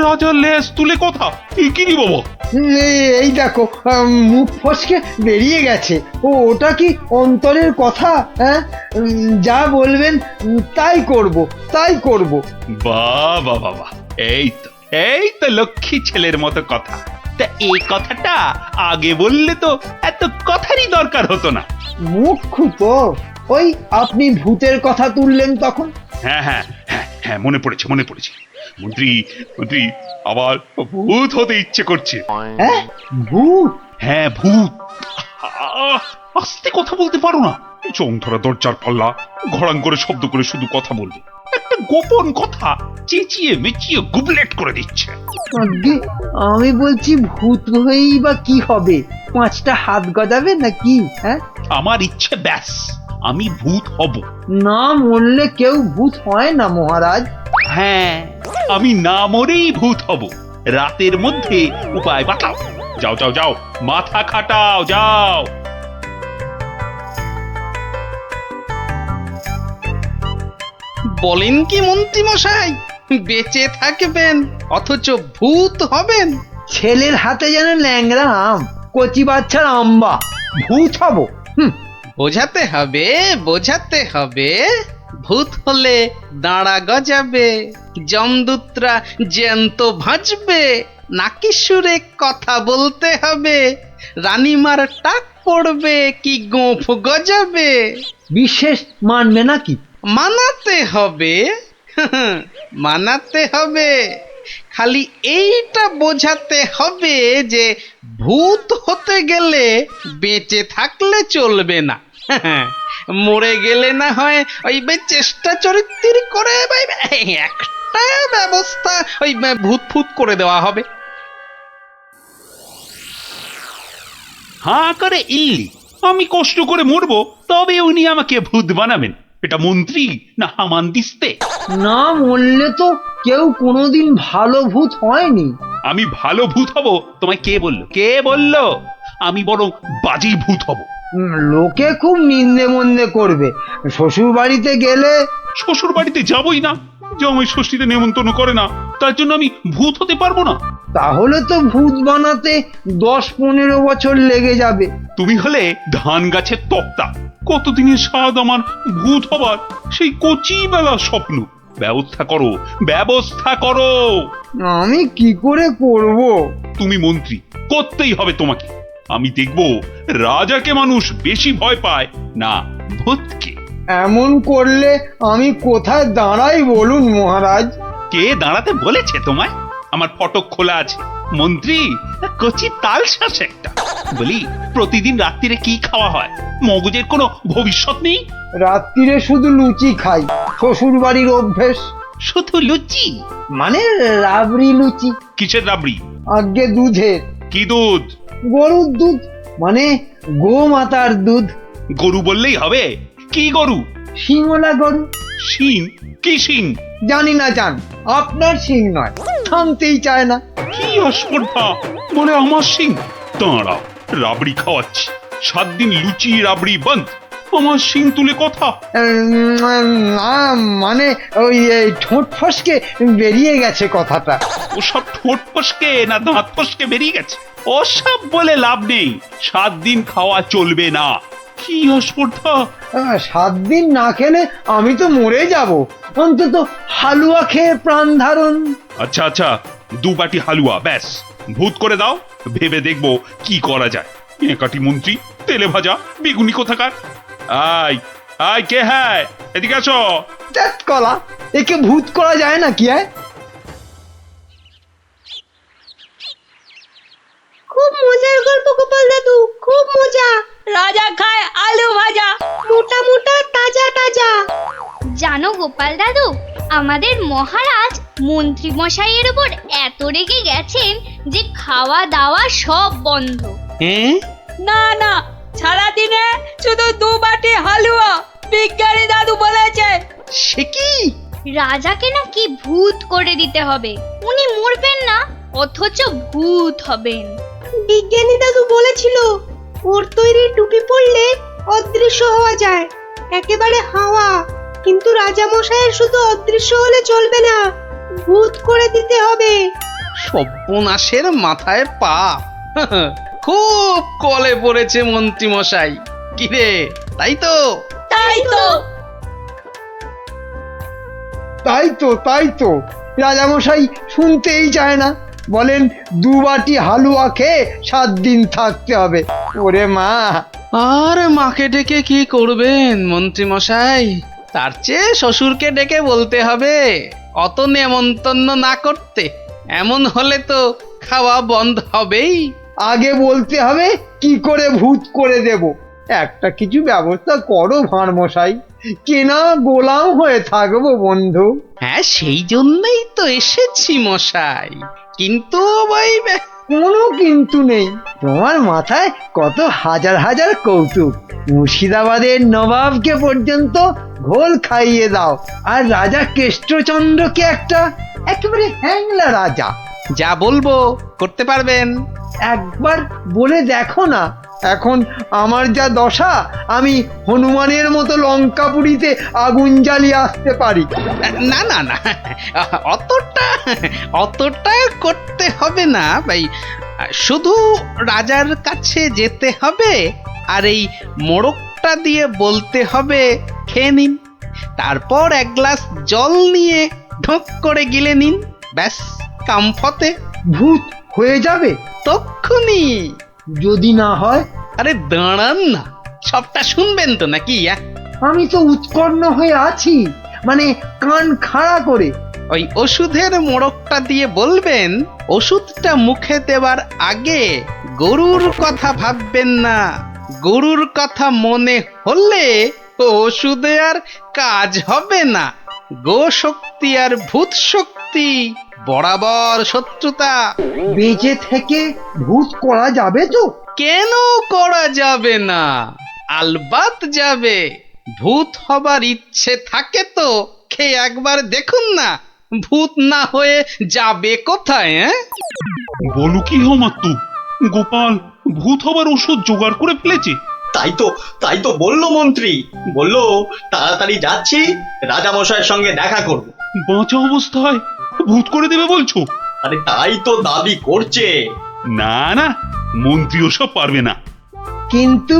রাজার লেজ তুলে কথা, কি নি বাবা? এই দেখো, মুখ ফসকে বেরিয়ে গেছে। ওটা কি অন্তরের কথা? হ্যাঁ, যা বলবেন তাই করব। বাহ বাহ বাহ, এই তো লক্ষ্মী ছেলের মতো কথা। তা এই কথাটা আগে বললে তো এত কথারই দরকার হতো না। মুখ্য তো ওই আপনি ভূতের কথা তুললেন তখন। হ্যাঁ হ্যাঁ হ্যাঁ হ্যাঁ, মনে পড়েছে মন্ত্রী আবার ভূত হতে ইচ্ছে করছে। হ্যাঁ, ভূত? হ্যাঁ ভূত। আস্তে কথা বলতে পারো না? চোখ ধরা দরজার পাল্লা, ঘড়াং করে শব্দ করে শুধু কথা বলবে, একটা গোপন কথা চেঁচিয়ে মেচিয়ে গুবলেট করে দিচ্ছে। আগে আমি বলছি ভূত হয়েই বা কি হবে? 5টা হাত গজাবে নাকি? হ্যাঁ, আমার ইচ্ছে ব্যাস, আমি ভূত হব। না মরলে কেউ ভূত হয় না মহারাজ। হ্যাঁ, আমি না মরেই ভূত হব। রাতের মধ্যে উপায় বাতাও। যাও মাথা খাটাও, যাও। বলেন কি মন্ত্রী মশাই, বেঁচে থাকবেন অথচ ভূত হবেন? ছেলের হাতে যেন ল্যাংড়া আম, কচি বাচ্চার আম্বা, ভূত হব? বোঝাতে হবে, ভূত হলে দাঁড়া গজাবে, জমদূতরা জ্যান্ত ভাজবে, নাকি সুরে কথা বলতে হবে, রানীমার টাক পড়বে কি গোঁফ গজাবে। বিশেষ মানবে নাকি? মানাতে হবে, খালি এইটা বোঝাতে হবে যে ভূত হতে গেলে বেঁচে থাকলে চলবে না, মরে গেলে না হয় ওই চেষ্টা চরিত্র করে একটা ব্যবস্থা ওই ভূত ফুত করে দেওয়া হবে। হাঁ করে ইল্লি, আমি কষ্ট করে মরবো তবে উনি আমাকে ভূত বানাবেন? এটা মন্ত্রী না হামান দিস্তে? না মরলে তো কেউ কোনোদিন ভালো ভূত হয়নি। আমি ভালো ভূত হব তোমায় কে বললো? আমি বরং বাজে ভূত হব। লোকে খুব নিন্দে মন্দে করবে। শ্বশুর বাড়িতে গেলে? শ্বশুর বাড়িতে যাবই না, জামাই ষষ্ঠীতে নেমন্তন্ন করে না, তার জন্য আমি ভূত হতে পারবো না। তাহলে তো ভূত বানাতে 10-15 বছর লেগে যাবে। তুমি হলে ধান গাছের তক্তা, কতদিনের স্বাদ আমার ভূত হবার, সেই কচি বেলার স্বপ্ন। ব্যবস্থা করো, ব্যবস্থা করো। আমি কি করে করব? তুমি মন্ত্রী, করতেই হবে তোমাকে। আমি দেখব রাজাকে মানুষ বেশি ভয় পায় না ভূতকে। এমন করলে আমি কোথায় দাঁড়াই বলুন মহারাজ? কে দাঁড়াতে বলেছে তোমায়? আমার ফটক খোলা আছে। মন্ত্রী কচি তাল শ্বাস একটা। বলি, প্রতিদিন রাত্রিরে কি খাওয়া হয়? মগজের কোনো ভবিষ্যৎ নেই? রাত্রিরে শুধু লুচি খাই, শ্বশুর বাড়ির অভ্যেস। শুধু লুচি? মানে রাবড়ি লুচি। কিসের রাবড়ি? আগে দুধের। কি দুধ? গরুর দুধ, মানে গোমাতার দুধ। গরু বললেই হবে? কি গরু? শিঙলা গরু। শিং? কি শিং? জানি না জান, আপনার শিং নয়, থামতেই চায় না। কি অস্পর্ধা! বলে আমার সিং। দাঁড়া, রাবড়ি খাওয়াচ্ছি। 7 দিন লুচি রাবড়ি বন্ধ। আমার সিং তুলে কথা। না মানে ওই এই ঠোঁট ফসকে বেরিয়ে গেছে কথাটা। ওসব ঠোঁট ফসকে না দাঁত ফসকে বেরিয়ে গেছে? ওসব বলে লাভ নেই। 7 দিন খাওয়া চলবে না। কি অস্পর্ধা! 7 দিন না খেলে আমি তো মরে যাব। অন্তত হালুয়া খেয়ে প্রাণ ধারণ। আচ্ছা আচ্ছা, 2 বাটি হালুয়া ব্যাস। ভূত করে দাও, ভেবে দেখবো কি করা যায়। কাটি মন্ত্রী, তেলে ভাজা বেগুনি কোথাকার। আয় আয়, কে হ্যায়? এদিকে আসো। ত্যাত কলা, একে ভূত করা যায় না কি? খুব মজার গল্প গোপাল দাদু, খুব মজা। রাজা খায় আলু ভাজা, মোটা মোটা তাজা তাজা। জানো গোপাল দাদু, আমাদের মহারাজ মন্ত্রী মশাইয়ের উপর এত রেগে গেছেন যে খাওয়া দাওয়া সব বন্ধ। না না, সারাদিনে শুধু 2 বাটি হালুয়া, বিজ্ঞানী দাদু বলেছে। সে কি? রাজাকে নাকি ভূত করে দিতে হবে। উনি মরবেন না, অথচ ভূত হবেন। বিজ্ঞানী দাদু বলেছিল ওর তৈরি টুপি পরলে অদৃশ্য হওয়া যায়, একেবারে হাওয়া। কিন্তু রাজা মশাইয়ের শুধু অদৃশ্য হলে চলবে না, ভূত করে দিতে হবে। সর্বনাশের মাথায় পা। খুব কলে পড়েছে মন্ত্রী মশাই। কিরে, তাই তো? তাই তো। তাই তো রাজামশাই শুনতেই চায় না। বলেন 2 বাটি হালুয়া খেয়ে 7 দিন থাকতে হবে। ওরে মা! আর মাকে ডেকে কি করবেন মন্ত্রী মশাই? তার চেয়ে শ্বশুরকে ডেকে বলতে হবে অত নেমন্তন্ন না করতে। এমন হলে তো খাওয়া বন্ধ হবেই। আগে বলতে হবে কি করে ভূত করে দেব। একটা কিছু ব্যবস্থা করো ভাঁড় মশাই, কেনা গোলাম হয়ে থাকবো বন্ধু। হ্যাঁ, সেই জন্যই তো এসেছি মশাই। কিন্তু ওই কোনো কিন্তু নেই। তোমার মাথায় কত হাজার হাজার কৌতুক। মুর্শিদাবাদের নবাবকে পর্যন্ত ঘোল খাইয়ে দাও, আর রাজা কেষ্টচন্দ্রকে একেবারে হ্যাংলা রাজা। যা বলবো করতে পারবেন। একবার বলে দেখো না। এখন আমার যা দশা, আমি হনুমানের মতো লঙ্কাপুরীতে আগুন জ্বালিয়ে আসতে পারি। না না না, অতটা করতে হবে না ভাই। শুধু রাজার কাছে যেতে হবে, আর এই মোড়কটা দিয়ে বলতে হবে খেয়ে নিন। তারপর 1 গ্লাস জল নিয়ে ঢোক করে গিলে নিন, ব্যাস কাম ফতে। ভূত হয়ে যাবে তক্ষুনি। যদি না হয়? আরে দাঁড়ান না, সবটা শুনবেন তো নাকি? আমি তো উৎকণ্ঠ হয়ে আছি, মানে কান খাড়া করে। ওই ওষুধের মোড়কটা দিয়ে বলবেন, ওষুধটা মুখে দেওয়ার আগে গরুর কথা ভাববেন না। গরুর কথা মনে হলে ওষুধে আর কাজ হবে না। গো শক্তি আর ভূত শক্তি বরাবর শত্রুতা। বেঁচে থেকে ভূত করা যাবে তো? কেন করা যাবে না? আলবাত যাবে। ভূত হবার ইচ্ছে থাকে তো খেয়ে একবার দেখুন না, ভূত না হয়ে যাবে কোথায়? বলো কি হোমাত্তু, গোপাল ভূত হবার ওষুধ জোগাড় করে ফেলেছে? তাই তো বললো মন্ত্রী। বললো তাড়াতাড়ি যাচ্ছি, রাজামশাইয়ের সঙ্গে দেখা করব। বাঁচা অবস্থায় ভূত করে দেবে বলছো? আরে তাই তো দাবি করছে। না না, মন্ত্রী ওসব পারবে না। কিন্তু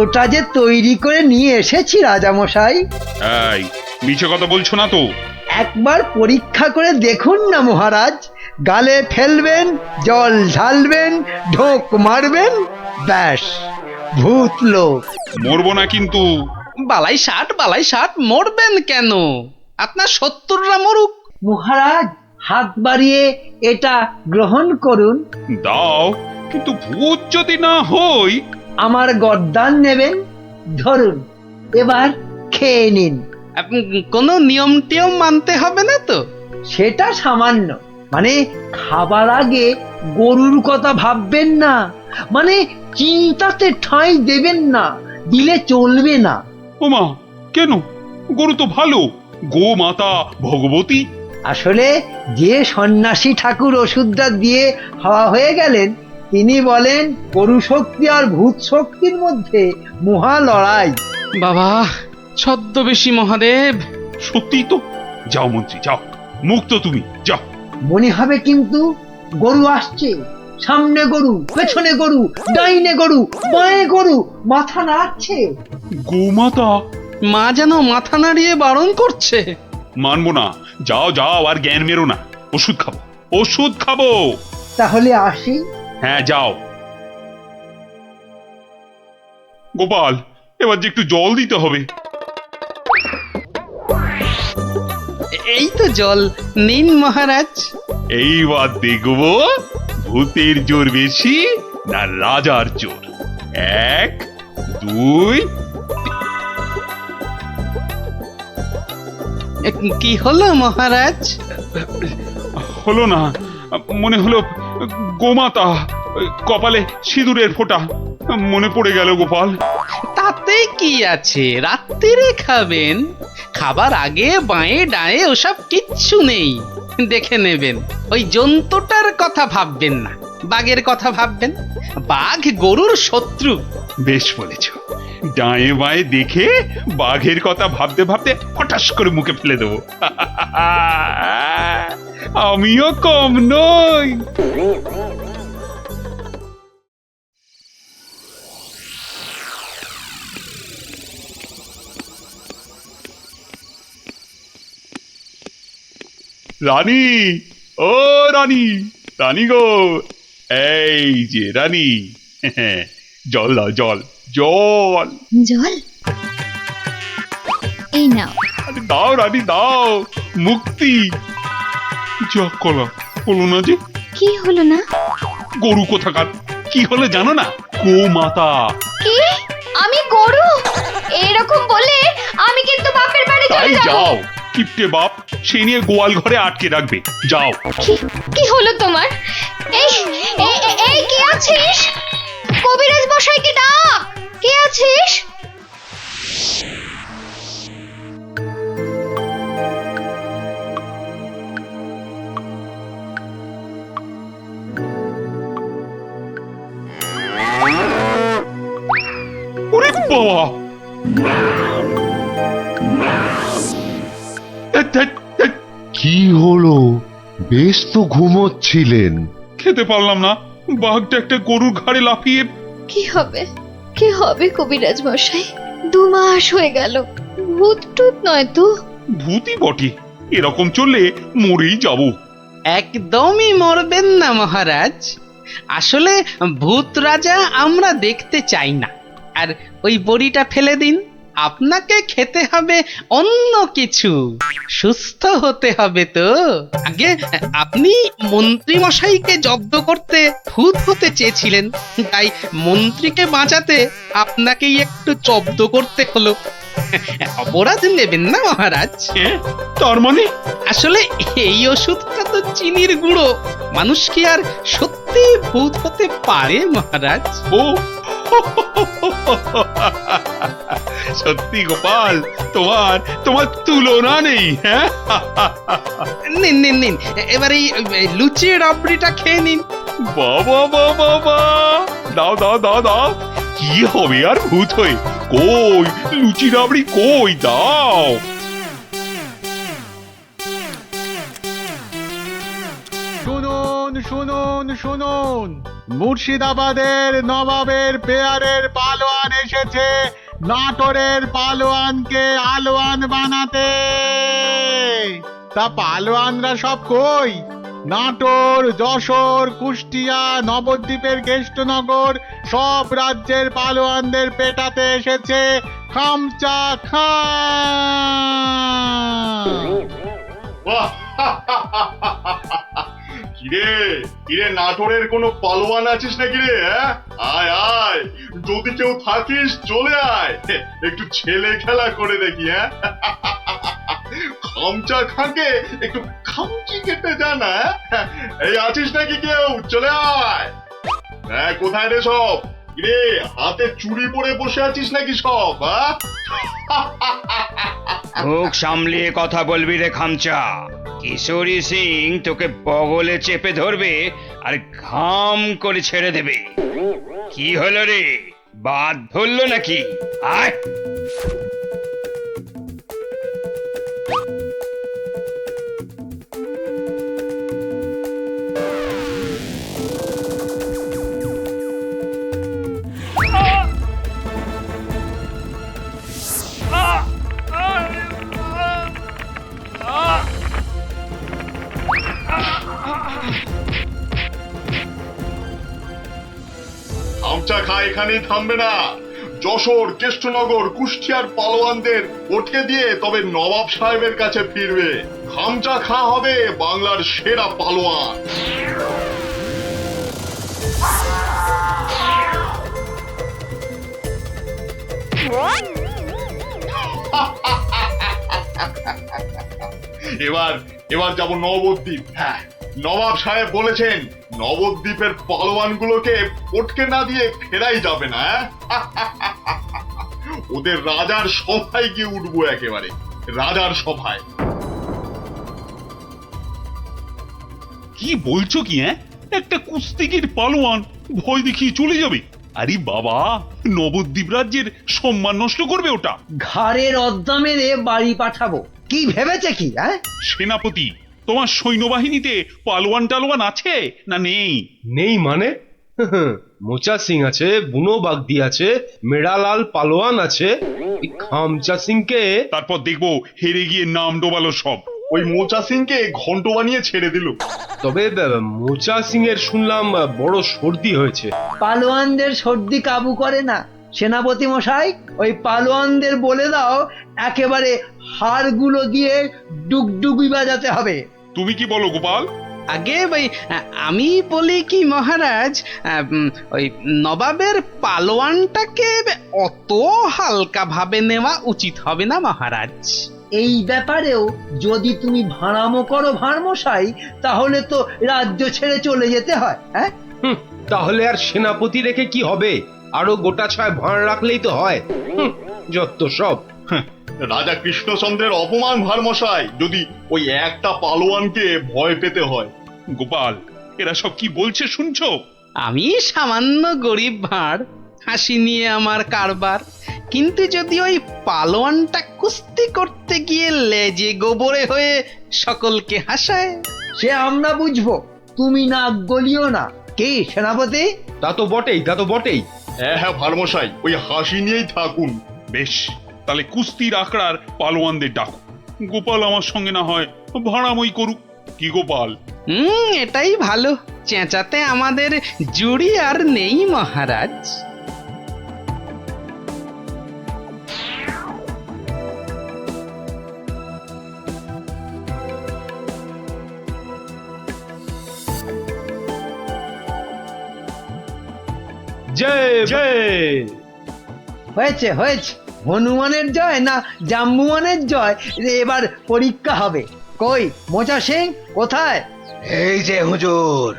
ওটা যে তৈরি করে নিয়ে এসেছি রাজামশাই। এই, মিছে কথা বলছো না তো? একবার পরীক্ষা করে দেখুন না মহারাজ। গালে ফেলবেন, জল ঢালবেন, ঢোক মারবেন, ব্যাস ভূত লোক। মরবো না কিন্তু। বালাই ষাট মরবেন কেন? আপনার 70রা মরুক। মহারাজ হাত বাড়িয়ে এটা গ্রহণ করুন। দাও, কিন্তু ভূত যদি না হই। আমার গর্দান নেবেন, ধরুন, এবার খেয়ে নিন। কোনো নিয়ম টিয়ম মানতে হবে না তো? সেটা সামান্য, মানে খাবার আগে গরুর কথা ভাববেন না, মানে চিন্তাতে ঠাঁই দেবেন না, দিলে চলবে না। ওমা, কেন? গরু তো ভালো, গো মাতা ভগবতী। আসলে যে সন্ন্যাসী ঠাকুর ওষুধটা দিয়ে হাওয়া হয়ে গেলেন, তিনি বলেন গরু শক্তি আর ভূত শক্তির মধ্যে মহা লড়াই। বাবা ছদ্মবেশী মহাদেব। সত্যি তো। যাও মন্ত্রী, যাও, মুক্ত তুমি, যাও। মনে হবে কিন্তু গরু আসছে, সামনে গরু, পেছনে গরু, ডাইনে গরু, বাঁয়ে গরু, মাথা নাড়ছে। গোমাতা। মা যেন মাথা নাড়িয়ে বারণ করছে। মানবো না। যাও যাও, আর জ্ঞান মেরো না। ওষুধ খাবো, ওষুধ খাবো। তাহলে আসি। হ্যাঁ যাও। গোপাল, এবার যে একটু জল দিতে হবে। এই তো জল নিন মহারাজ। এইবার দেখবো ভূতের জোর বেশি না রাজার জোর। 1, 2। কি হলো মহারাজ? হলো না, মনে হলো গোমাতা, কপালে সিঁদুরের ফোঁটা মনে পড়ে গেল গোপাল। তাতে কি আছে, রাত্রিরে খাবেন। খাবার আগে বাঁয়ে ডায়ে ওসব কিচ্ছু নেই, দেখে নেবেন। ওই জন্তুটার কথা ভাববেন না, বাঘের কথা ভাববেন। বাঘ গরুর শত্রু। বেশ বলেছ। ডায়ে বাঁয়ে দেখে বাঘের কথা ভাবতে ভাবতে হঠাৎ করে মুখে ফেলে দেবো। আমিও কম নই। রানী, ও রানী, রানী গো, এই যে রানী, জল দাও, জল, জল। জল এই নাও। আরে দাও রানী, দাও, মুক্তি। যা কলা হলো না যে। কি হলো না? গরু কোথাকার, কি হলো জানো না? গো মাতা। কি? আমি গরু? এরকম বলে আমি কিন্তু বাপের বাড়ি তাই চলে যাব। যাও, কিপটে বাপ সে নিয়ে গোয়াল ঘরে আটকে রাখবে। যাও। কি হলো তোমার? এই এই কে আছিস? কবিরাজ মশাইকে ডাক। কে আছিস? ওরে বাবা, কি হলো? বেশ তো ঘুমোচ্ছিলেন। খেতে পারলাম না, বাঘটা একটা গরুর ঘাড়ে লাফিয়ে। কি হবে, কি হবে কবিরাজ মশাই? 2 মাস হয়ে গেল, ভূত টুত নয় তো? ভূতই বটে, এরকম চললে মরেই যাব। একদমই মরবেন না মহারাজ। আসলে ভূত রাজা আমরা দেখতে চাই না। আর ওই বড়িটা ফেলে দিন, আপনাকে খেতে হবে অন্য কিছু, সুস্থ হতে হবে তো। আগে আপনি মন্ত্রী মশাইকে জব্দ করতে ভূত হতে চেয়েছিলেন, তাই মন্ত্রীকে বাঁচাতে আপনাকেই একটু জব্দ করতে হলো। অপরাধ নেবেন না মহারাজ। তার মানে? আসলে এই ওষুধটা তো চিনির গুঁড়ো, মানুষ কি আর সত্যি ভূত হতে পারে মহারাজ? ও সত্যি গোপাল, তোমার তোমার তুলনা নেই। হ্যাঁ, নিন নিন নিন, এবার এই লুচি রাবড়িটা খেয়ে নিন। বাবা বাবা বাবা, দাও দাও দাও দাও। কি হবে আর ভূত হয়ে? কই লুচি রাবড়ি, কই দাও। শুনুন শুনুন শুনুন, মুর্শিদাবাদের নবাবের পেয়ারের পালোয়ান এসেছে নাটোরের পালোয়ানকে আলোয়ান বানাতে। তা পালোয়ানরা সব কই? নাটোর, যশোর, কুষ্টিয়া, নবদ্বীপের কেষ্টনগর সব রাজ্যের পালোয়ানদের পেটাতে এসেছে খামচা খাঁ। কিরে কিরে নাটোরের কোনো পালোয়ান আছিস নাকি রে? আয় আয়, যদি কেউ থাকিস চলে আয়, একটু ছেলে খেলা করে দেখি। খামচা খাকে একটু খামচি কেটে জানা। এই আছিস নাকি কেউ? চলে আয়। কোথায় রে সব? কিরে হাতে চুড়ি পরে বসে আছিস নাকি সব? মুখ সামলিয়ে কথা বলবি রে খামচা। কিশোরী সিং তোকে বগলে চেপে ধরবে আর ঘাম করে ছেড়ে দেবে। কি হলো রে, বাদ ধরলো নাকি? আয় খামচা খা এখানেই থামবে না। যশোর, কেষ্টনগর, কুষ্টিয়ার পালোয়ানদের ওঠে দিয়ে তবে নবাব সাহেবের কাছে ফিরবে। খামচা খা হবে বাংলার সেরা পালোয়ান। এবার এবার যাব নবদ্বীপ। হ্যাঁ, নবাব সাহেব বলেছেন নবদ্বীপের পালোয়ানগুলোকে পটকে না দিয়ে ফেরাই যাবে না। ওদের রাজার সভায় গিয়ে উঠবো, একেবারে রাজার সভায়। কি বলছো কি? একটা কুস্তিগির পালোয়ান ভয় দেখিয়ে চলে যাবে? আরে বাবা, নবদ্বীপ রাজ্যের সম্মান নষ্ট করবে ওটা। ঘাড়ের অদ্দা মেরে বাড়ি পাঠাবো। কি ভেবেছে কি? সেনাপতি, তোমার সৈন্যবাহিনীতে পালোয়ান টালোয়ান আছে না নেই? নেই মানে? মোচা সিং আছে, বুনো বাগদি আছে, মেড়ালাল পালোয়ান আছে। এই খামচা সিংকে তারপর দেখবো হেরে গিয়ে নাম ডোবালো সব। ওই মোচা সিংকে ঘন্ট বানিয়ে ছেড়ে দিল। তবে মোচা সিং এর শুনলাম বড় সর্দি হয়েছে। পালোয়ানদের সর্দি কাবু করে না সেনাপতি মশাই। ওই পালোয়ানদের বলে দাও একেবারে হাড়গুলো দিয়ে ডুগডুগি বাজাতে হবে। তুমি কি বলো গোপাল? আগে ভাই আমি বলি কি মহারাজ, ওই নবাবের পালোয়ানটাকে অত হালকা ভাবে নেওয়া উচিত হবে না মহারাজ। এই ব্যাপারেও যদি তুমি ভাড়ামো করো ভাড়মশাই, তাহলে তো রাজ্য ছেড়ে চলে যেতে হয়। তাহলে আর সেনাপতি রেখে কি হবে? আরো গোটা ছয় ভাঁড় রাখলেই তো হয়। যত সব। রাজা কৃষ্ণচন্দ্রের অপমান ভারমশাই, যদি ওই একটা পালোয়ানকে ভয় পেতে হয়। গোপাল, এরা সব কি বলছে শুনছো? আমি সামান্য গরিব ভাঁড়, হাসি নিয়ে আমার কারবার। কিন্তু যদি ওই পালোয়ানটা কুস্তি করতে গিয়ে লেজে গোবরে হয়ে সকলকে হাসায়, সে আমরা বুঝবো, তুমি নাক গলিও না। কি সেনাপতি? তা তো বটেই, তা তো বটেই। হ্যাঁ ভারমশাই, ওই হাসি নিয়েই থাকুন। বেশ, তাহলে কুস্তির আখড়ার পালোয়ানদের ডাকো। গোপাল আমার সঙ্গে না হয় ভাড়ামই করুক। কি গোপাল? এটাই ভালো। চেঁচাতে আমাদের জুড়ি আর নেই মহারাজ। জয় জয়। হয়েছে হয়েছে, হনুমানের জয় না জাম্বুয়ানের জয় এবার পরীক্ষা হবে। কই মোচা সিং কোথায়? এই যে হুজুর,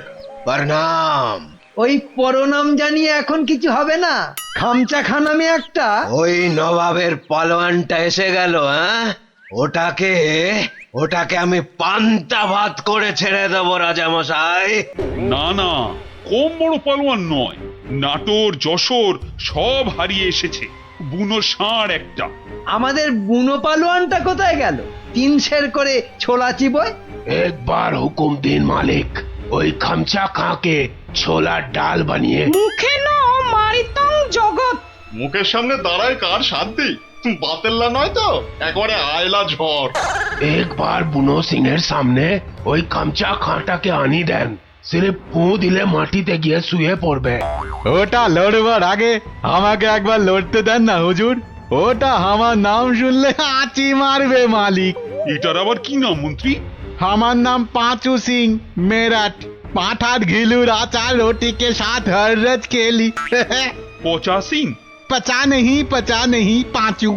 প্রণাম। ওই পরনাম জানিয়ে এখন কিছু হবে না। খামচা খানামে একটা ওই নবাবের পালোয়ানটা এসে গেল। ওটাকে আমি পান্তা ভাত করে ছেড়ে দেবো রাজামশাই। না না, কম বড় পালোয়ান নয়। নাটোর, যশোর সব হারিয়ে এসেছে। বুনো ষাঁড় একটা। আমাদের বুনো পালোয়ানটা কোথায় গেল? 3 সের করে ছোলা চিবোয়। একবার হুকুম দিন মালিক, ওই খামচা খাঁকে ছোলার ডাল বানিয়ে। মুখে ন মারিতং জগৎ। মুখের সামনে দাঁড়ায় কার শান্তি? বাতেল্লা নয় তো, একবারে আয়লা ঝড়। एक बार बुनो सिंह এর সামনে ওই খামচা খাঁটাকে আনি দেন, সিরিফ ফু দিলে মাটিতে গিয়ে শুয়ে পড়বে। ওটা লড়বার আগে আমাকে একবার লড়তে দেন না হুজুর। ওটা আমার নাম শুনলে আঁচি মারবে মালিক। এটার আবার কি নাম মন্ত্রী? আমার নাম পাঁচু সিং মেরাট। পাঠার ঘিলুর আচার रोटी के साथ हर रोज खेली। পচা সিং? पचा नहीं पांचू।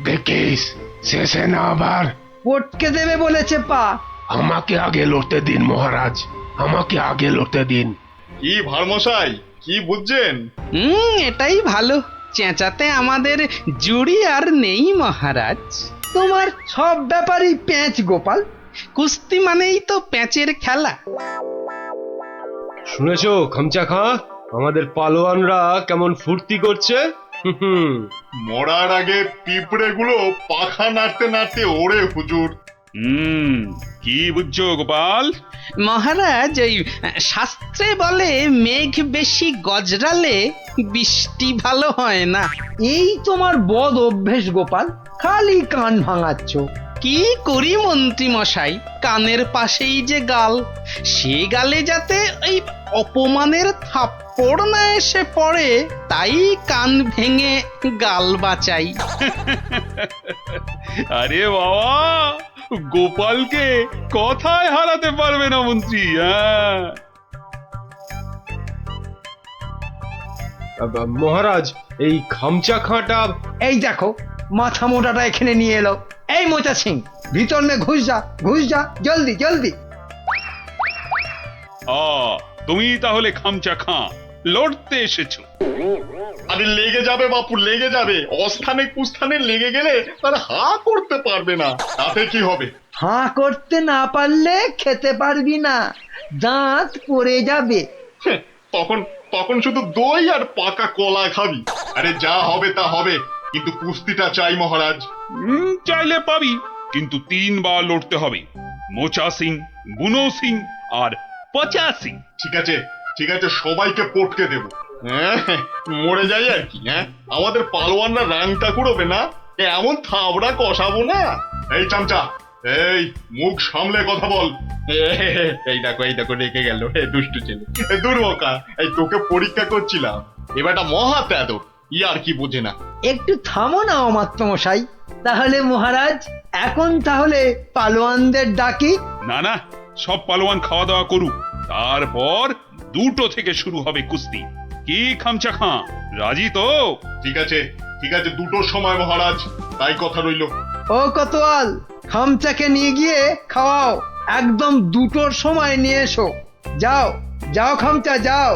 দেখিস শেষে না আবার পটকে দেবে বলেছে পা। আমাকে আগে লড়তে দিন মহারাজ, আমাকে আগে লড়তে দিন। কি ভারমশাই, কি বুঝছেন? এটাই ভালো, চেঁচাতে আমাদের জুড়ি আর নেই মহারাজ। তোমার সব ব্যাপারই প্যাঁচ গোপাল। কুস্তি মানেই তো প্যাঁচের খেলা। শুনেছো খামচা খাঁ, আমাদের পালোয়ানরা কেমন ফুর্তি করছে? মরার আগে পিঁপড়ে গুলো পাখা নাড়তে নাড়তে ওড়ে হুজুর। কি বুঝছো গোপাল? মহারাজ, ওই শাস্ত্রে বলে মেঘ বেশি গজরালে বৃষ্টি ভালো হয় না। এই তোমার বদ অভ্যেস গোপাল, খালি কান ভাঙাচ্ছ। কি করি মন্ত্রী মশাই, কানের পাশেই যে গাল, সে গালে যাতে ওই অপমানের থাপ্পড় না এসে পড়ে, তাই কান ভেঙে গাল বাঁচাই। আরে বাবা, গোপালকে কথায় হারাতে পারবে না মন্ত্রী। মহারাজ, এই খামচা খাঁটা এই দেখো, মাথা মোটাটা এখানে নিয়ে এলো। এই মোচা সিং, ভিতর নে ঘুষ যা জলদি জলদি। তুমি তাহলে খামচা খাঁ লড়তে এসেছো? আরে লেগে যাবে বাপু, লেগে যাবে। অস্থানে কুস্থানে লেগে গেলে তারা হা করতে পারবে না, তাতে কি হবে? হাঁ করতে না পারলে খেতে পারবি না, দাঁত পড়ে যাবে। তখন তখন শুধু দই আর পাকা কলা খাবি। আরে যা হবে তা হবে, কিন্তু কুস্তিটা চাই মহারাজ। চাইলে পাবি, কিন্তু 3 বার লড়তে হবে। মোচা সিং, বুনো সিং আর পচা সিং। ঠিক আছে ঠিক আছে, সবাইকে পটকে দেব। মরে যাই আর কি। আমাদের পালোয়ানরা রাংটা কুড়োবে না, এমন থাবড়া কষাবো না। এই চামচা, এই মুখ সামলে কথা বল। এই দেখো রেখে গেল দুষ্টু ছেলে, দুর্মকা। এই তোকে পরীক্ষা করছিলাম, এবারটা মহা তেদর, আর কি বোঝে না। একটু থামো না অমাত্য মশাই। তাহলে মহারাজ, এখন তাহলে পালোয়ানদের ডাকি। না, সব পালোয়ান খাওয়া দাওয়া করুক, তারপর 2টো থেকে শুরু হবে কুস্তি। কি খামচা খাঁ, রাজি তো? ঠিক আছে 2টোর সময় মহারাজ, তাই কথা রইল। ও কোতোয়াল, খামচাকে নিয়ে গিয়ে খাওয়াও। একদম 2টোর সময় নিয়ে এসো। যাও খামচা যাও।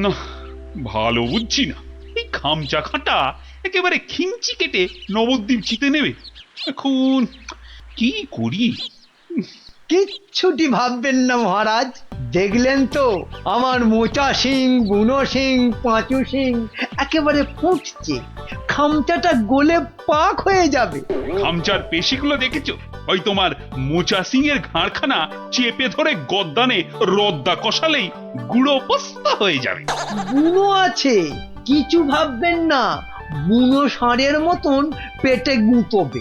না, ভালো বুঝছি না। এই খামচা খাঁটা একেবারে খিঞ্চি কেটে নবদ্বীপ জিতে নেবে। এখন কি করি? কিচ্ছুটি ভাববেন না মহারাজ। দেখলেন তো আমার মোচা সিং, বুনো সিং, পাঁচু সিং একেবারে ফুটছে। খামচাটা গলে পাক হয়ে যাবে। খামচার পেশিগুলো দেখেছো? ওই তোমার মোচা সিং এর ঘাড়খানা চেপে ধরে গদ্দানে রদ্দা কষালেই গুঁড়ো পস্তা হয়ে যাবে। বুনো আছে, কিছু ভাববেন না। বুনো ষাঁড়ের মতন পেটে গুঁতবে।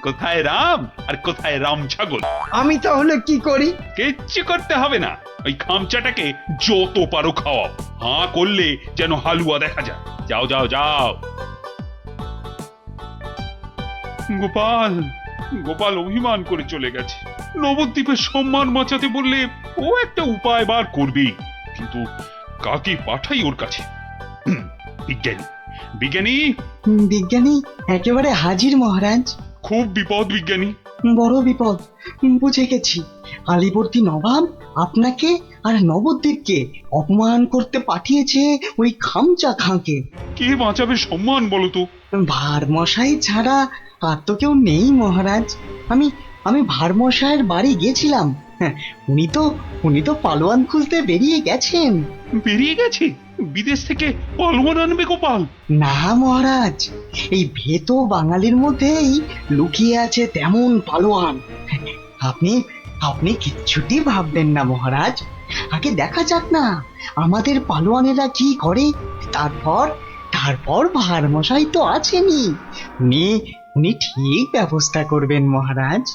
কোথায় রাম আর কোথায় রাম ছাগল? আমি তাহলে কি করি? কিচ্ছু করতে হবে না, ওই খামচাটাকে যত পারো খাওয়াও। হাঁ করলে যেন হালুয়া দেখা যায়। যাও। গোপাল অভিমান করে চলে গেছে। নবদ্বীপের সম্মান বাঁচাতে বললে ও একটা উপায় বার করবেই, কিন্তু কাকে পাঠাই ওর কাছে? বিজ্ঞানী একেবারে হাজির মহারাজ। খুব বিপদ বিজ্ঞানী, বড় বিপদ। বুঝে গেছি, আলীবর্দী নবাব আপনাকে আর নবদ্বীপকে অপমান করতে পাঠিয়েছে ওই খামচা খাঁকে। কে বাঁচাবে সম্মান বলো তো? ভারমশাই ছাড়া আর তো কেউ নেই মহারাজ। আমি ভারমশাইয়ের বাড়ি গেছিলাম। উনি তো পালোয়ান খুঁজতে বেরিয়ে গেছেন। বেরিয়ে গেছে? বিদেশ থেকে পালোয়ান আনবে গোপাল? না মহারাজ, এই ভেতো বাঙালির মধ্যেই লুকিয়ে আছে তেমন পালোয়ান। আপনি আপনি কিচ্ছুটি ভাববেন না মহারাজ, আগে দেখা যাক না আমাদের পালোয়ানেরা কি করে। তারপর তারপর ভার মশাই তো আছেনই, উনি উনি ঠিক ব্যবস্থা করবেন মহারাজ।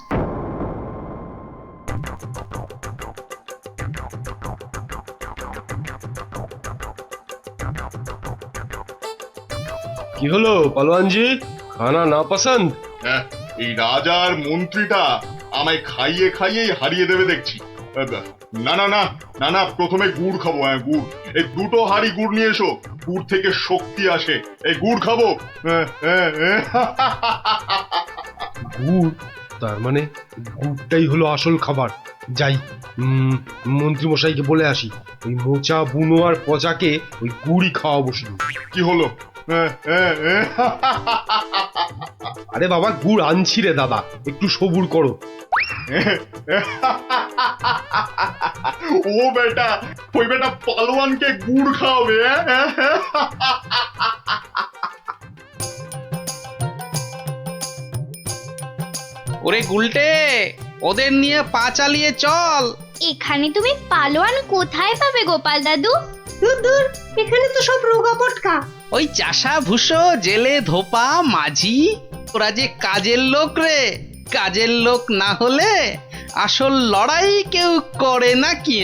কি হলো পালোয়ানজি, খানা না পছন্দ? হ্যাঁ, এই রাজার মন্ত্রীটা আমায় খাইয়ে খাইয়েই হারিয়ে দেবে দেখছি। না না না না না, প্রথমে গুড় খাবো। হ্যাঁ, গুড়। এই 2টো হাঁড়ি গুড় নিয়ে এসো, গুড় থেকে শক্তি আসে। এই গুড় খাবো। গুড়? তার মানে গুড়টাই হলো আসল খাবার। যাই, মন্ত্রী মশাইকে বলে আসি, ওই মোচা বুনো আর পচাকে ওই গুড়ই খাওয়াবো শুধু। কি হলো? আরে বাবা, গুড় আনছি রে দাদা, একটু সবুর করো। ও বেটা, ওই বেটা পালোয়ানকে গুড় খাওয়াবে? ওরে গুলটে, ওদের নিয়ে পা চালিয়ে চল। এখানে তুমি পালোয়ান কোথায় পাবে গোপাল দাদু? দূর দূর, এখানে তো সব রোগা পটকা। ওই চাষা ভুষো, জেলে ধোপা, মাঝি, ওরা যে কাজের লোক রে। কাজের লোক না হলে আসল লড়াই কেউ করে না কি?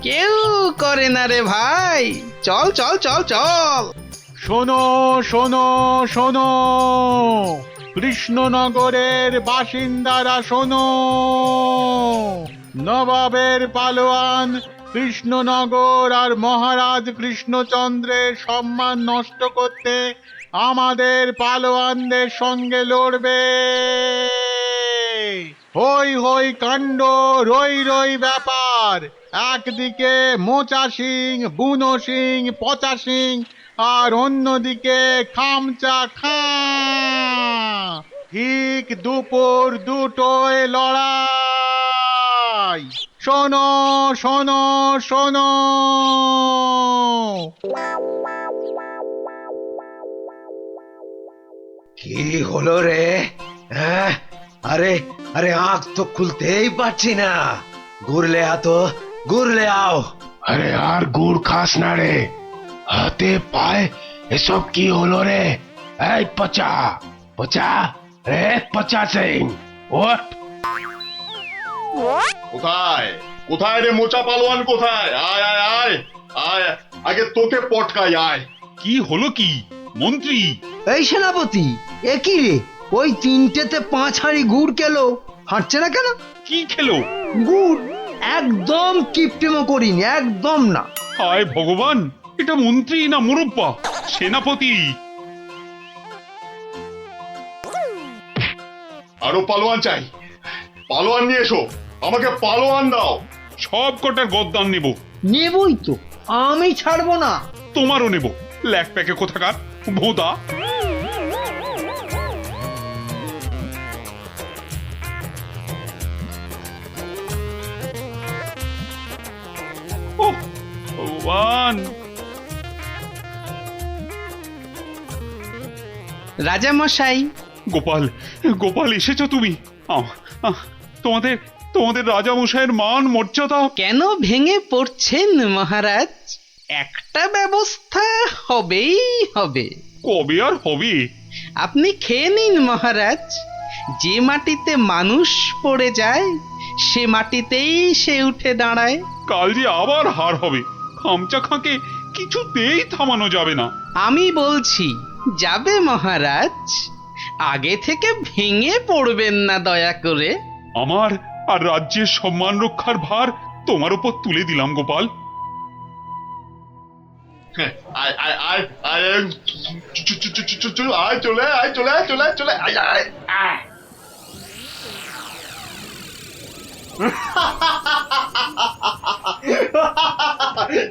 কেউ করে না রে ভাই। চল চল চল চল। শোনো শোনো শোনো, কৃষ্ণনগরের বাসিন্দারা শোনো, নবাবের পালোয়ান কৃষ্ণনগর আর মহারাজ কৃষ্ণচন্দ্রের সম্মান নষ্ট করতে আমাদের পালোয়ানদের সঙ্গে লড়বে। হই হই কাণ্ড, রই রই ব্যাপার। একদিকে মোচা সিং, বুনো সিং, পচা সিং, আর অন্যদিকে খামচা খা। ঠিক দুপুর 2টোয় লড়াই। শোনো শোনো শোনো। কি হলো রে? হ্যাঁ, আরে আরে আঁখ তো খুলতেই পারছি না। ঘুরলে আতো, ঘুরলে আও। আরে আর গুড় খাস না রে, হাতে পায়ে এসব কি হলো রে? এই পচা পচা, রে পচা সিং, ওঠ। কোথায় কোথায় রে মোচা পালোয়ান, কোথায়? আয় আয় আয় আয়, আগে তোকে পটকাই, আয়। কি হলো কি মন্ত্রী? এই সেনাপতি, এ কি রে? ওই 3টেতে 5 হাঁড়ি গুড় খেলো, হাঁটছে না কেন? কি খেলো? গুড়। একদম কিপটেমো করিনি, একদম না। হায় ভগবান, এটা মন্ত্রী না মুরব্বা? সেনাপতি। আরো পালোয়ান চাই, পালোয়ান নিয়ে এসো, আমাকে পালোয়ান দাও। সব কটার গদ্দান নেব। নেবই তো, আমি ছাড়বো না। তোমারও নেব, ল্যাক প্যাকে কোথাকার ভোদা। ভগবান। রাজা মশাই। গোপাল, গোপাল এসেছো তুমি? তোমাদের তোমাদের রাজা মশাইয়ের মান মর্যাদা কেন ভেঙে পড়ছেন মহারাজ? একটা ব্যবস্থা হবেই হবে। কবে আর হবে? আপনি খেয়ে নিন মহারাজ। যে মাটিতে মানুষ পড়ে যায় সে মাটিতেই সে উঠে দাঁড়ায়। কাল যে আবার হার হবে, খামচা খাঁকে কিছুতেই থামানো যাবে না। আমি বলছি যাবে মহারাজ। আগে থেকে ভেঙে পড়বেন না দয়া করে। আমার আর রাজ্যের সম্মান রক্ষার ভার তোমার উপর তুলে দিলাম গোপাল। আয় আয় আয় আয়, আয় চলে আয়, চলে আয়, চলে আয়, চলে আয় আয় আয়।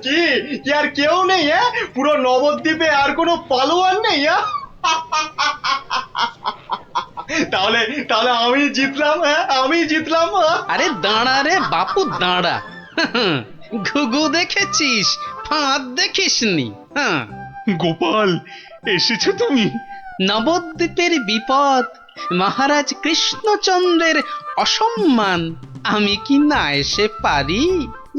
কি কি আর কেউ নেই? হ্যাঁ, পুরো নবদ্বীপে আর কোনো পালোয়ান নেই? তাহলে তাহলে আমি জিতলাম। হ্যাঁ, আমি জিতলাম। আরে দাঁড়া রে বাপু, দাঁড়া। ঘুঘু দেখেছিস, ফাঁদ দেখিসনি। গোপাল, এসেছো তুমি? নবদ্বীপের বিপদ মহারাজ কৃষ্ণচন্দ্রের অসম্মান আমি কি না এসে পারি?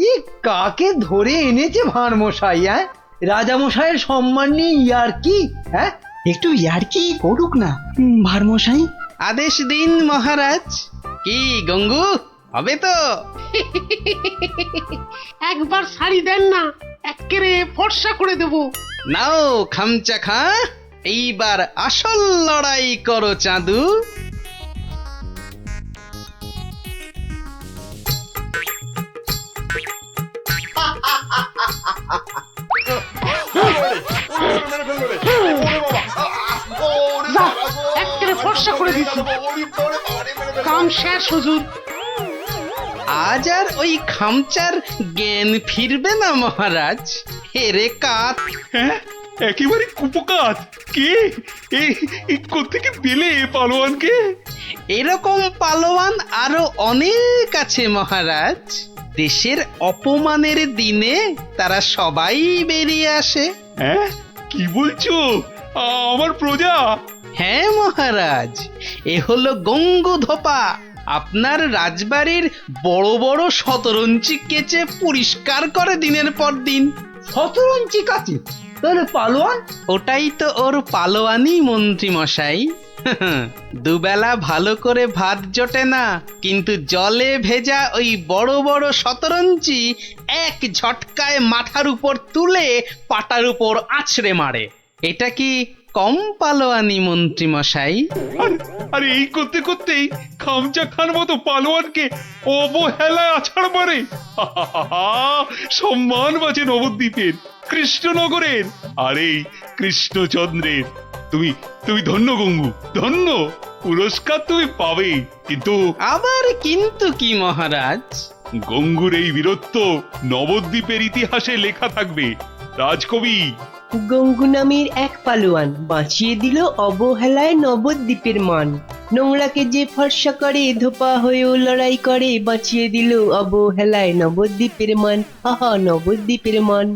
ই কাকে ধরে এনেছে ভাঁড় মশাই? হ্যাঁ, রাজামশাইয়ের সম্মান নিয়ে ইয়ার কি? হ্যাঁ, একটু ইয়ার্কি করুক না ভারমশাই। আদেশ দিন মহারাজ। কি গঙ্গু, হবে তো? একবার শাড়ি দেন না, একেবারে ফর্সা করে দেবো। নাও খামচা খা, এইবার আসল লড়াই করো চাঁদু। একেবারে ফর্সা করে দিচ্ছি। কাম শেষ হুজুর। আজ আর ওই খামচার জ্ঞান ফিরবে না মহারাজ। হেরে কাত। হ্যাঁ, একেবারে কুপকাত। কে কোত্থেকে পেলে পালোয়ানকে? এরকম পালোয়ান আরো অনেক আছে মহারাজ। দেশের অপমানের দিনে তারা সবাই বেরিয়ে আসে। হ্যাঁ, কি বলছো? আমার প্রজা? হ্যাঁ মহারাজ, এ হলো গঙ্গু ধোপা। আপনার রাজবাড়ির বড় বড় শতরঞ্চি কেচে পরিষ্কার করে দিনের পর দিন। শতরঞ্চি কাছে? তাহলে পালোয়ান? ওটাই তো ওর পালোয়ানি মন্ত্রী মশাই। দুবেলা ভালো করে ভাত জোটে না, কিন্তু জলে ভেজা ওই বড় বড় শতরঞ্চি এক ঝটকায় মাথার উপর তুলে পাটার উপর আছড়ে মারে। এটা কি কম পালোয়ানি মন্ত্রী মশাই? আরে এই করতে করতেই খামচা খান মতো পালোয়ানকে অবহেলায় আছাড় মারে। সম্মান বাঁচে নবদ্বীপের, কৃষ্ণনগরের, আর এই কৃষ্ণচন্দ্রের। তুমি তুমি ধন্য গঙ্গু, ধন্য। পুরস্কার তুমি পাবে, কিন্তু আবার কিন্তু কি মহারাজ? গঙ্গুর এই বীরত্ব নবদ্বীপের ইতিহাসে লেখা থাকবে। রাজকবি গঙ্গু নামের এক পালোয়ান বাঁচিয়ে দিল অবহেলায় নবদ্বীপের মান। নোংরাকে যে ফর্সা করে, ধোপা হয়েও লড়াই করে, বাঁচিয়ে দিল অবহেলায় নবদ্বীপের মান। আহা, নবদ্বীপের মান।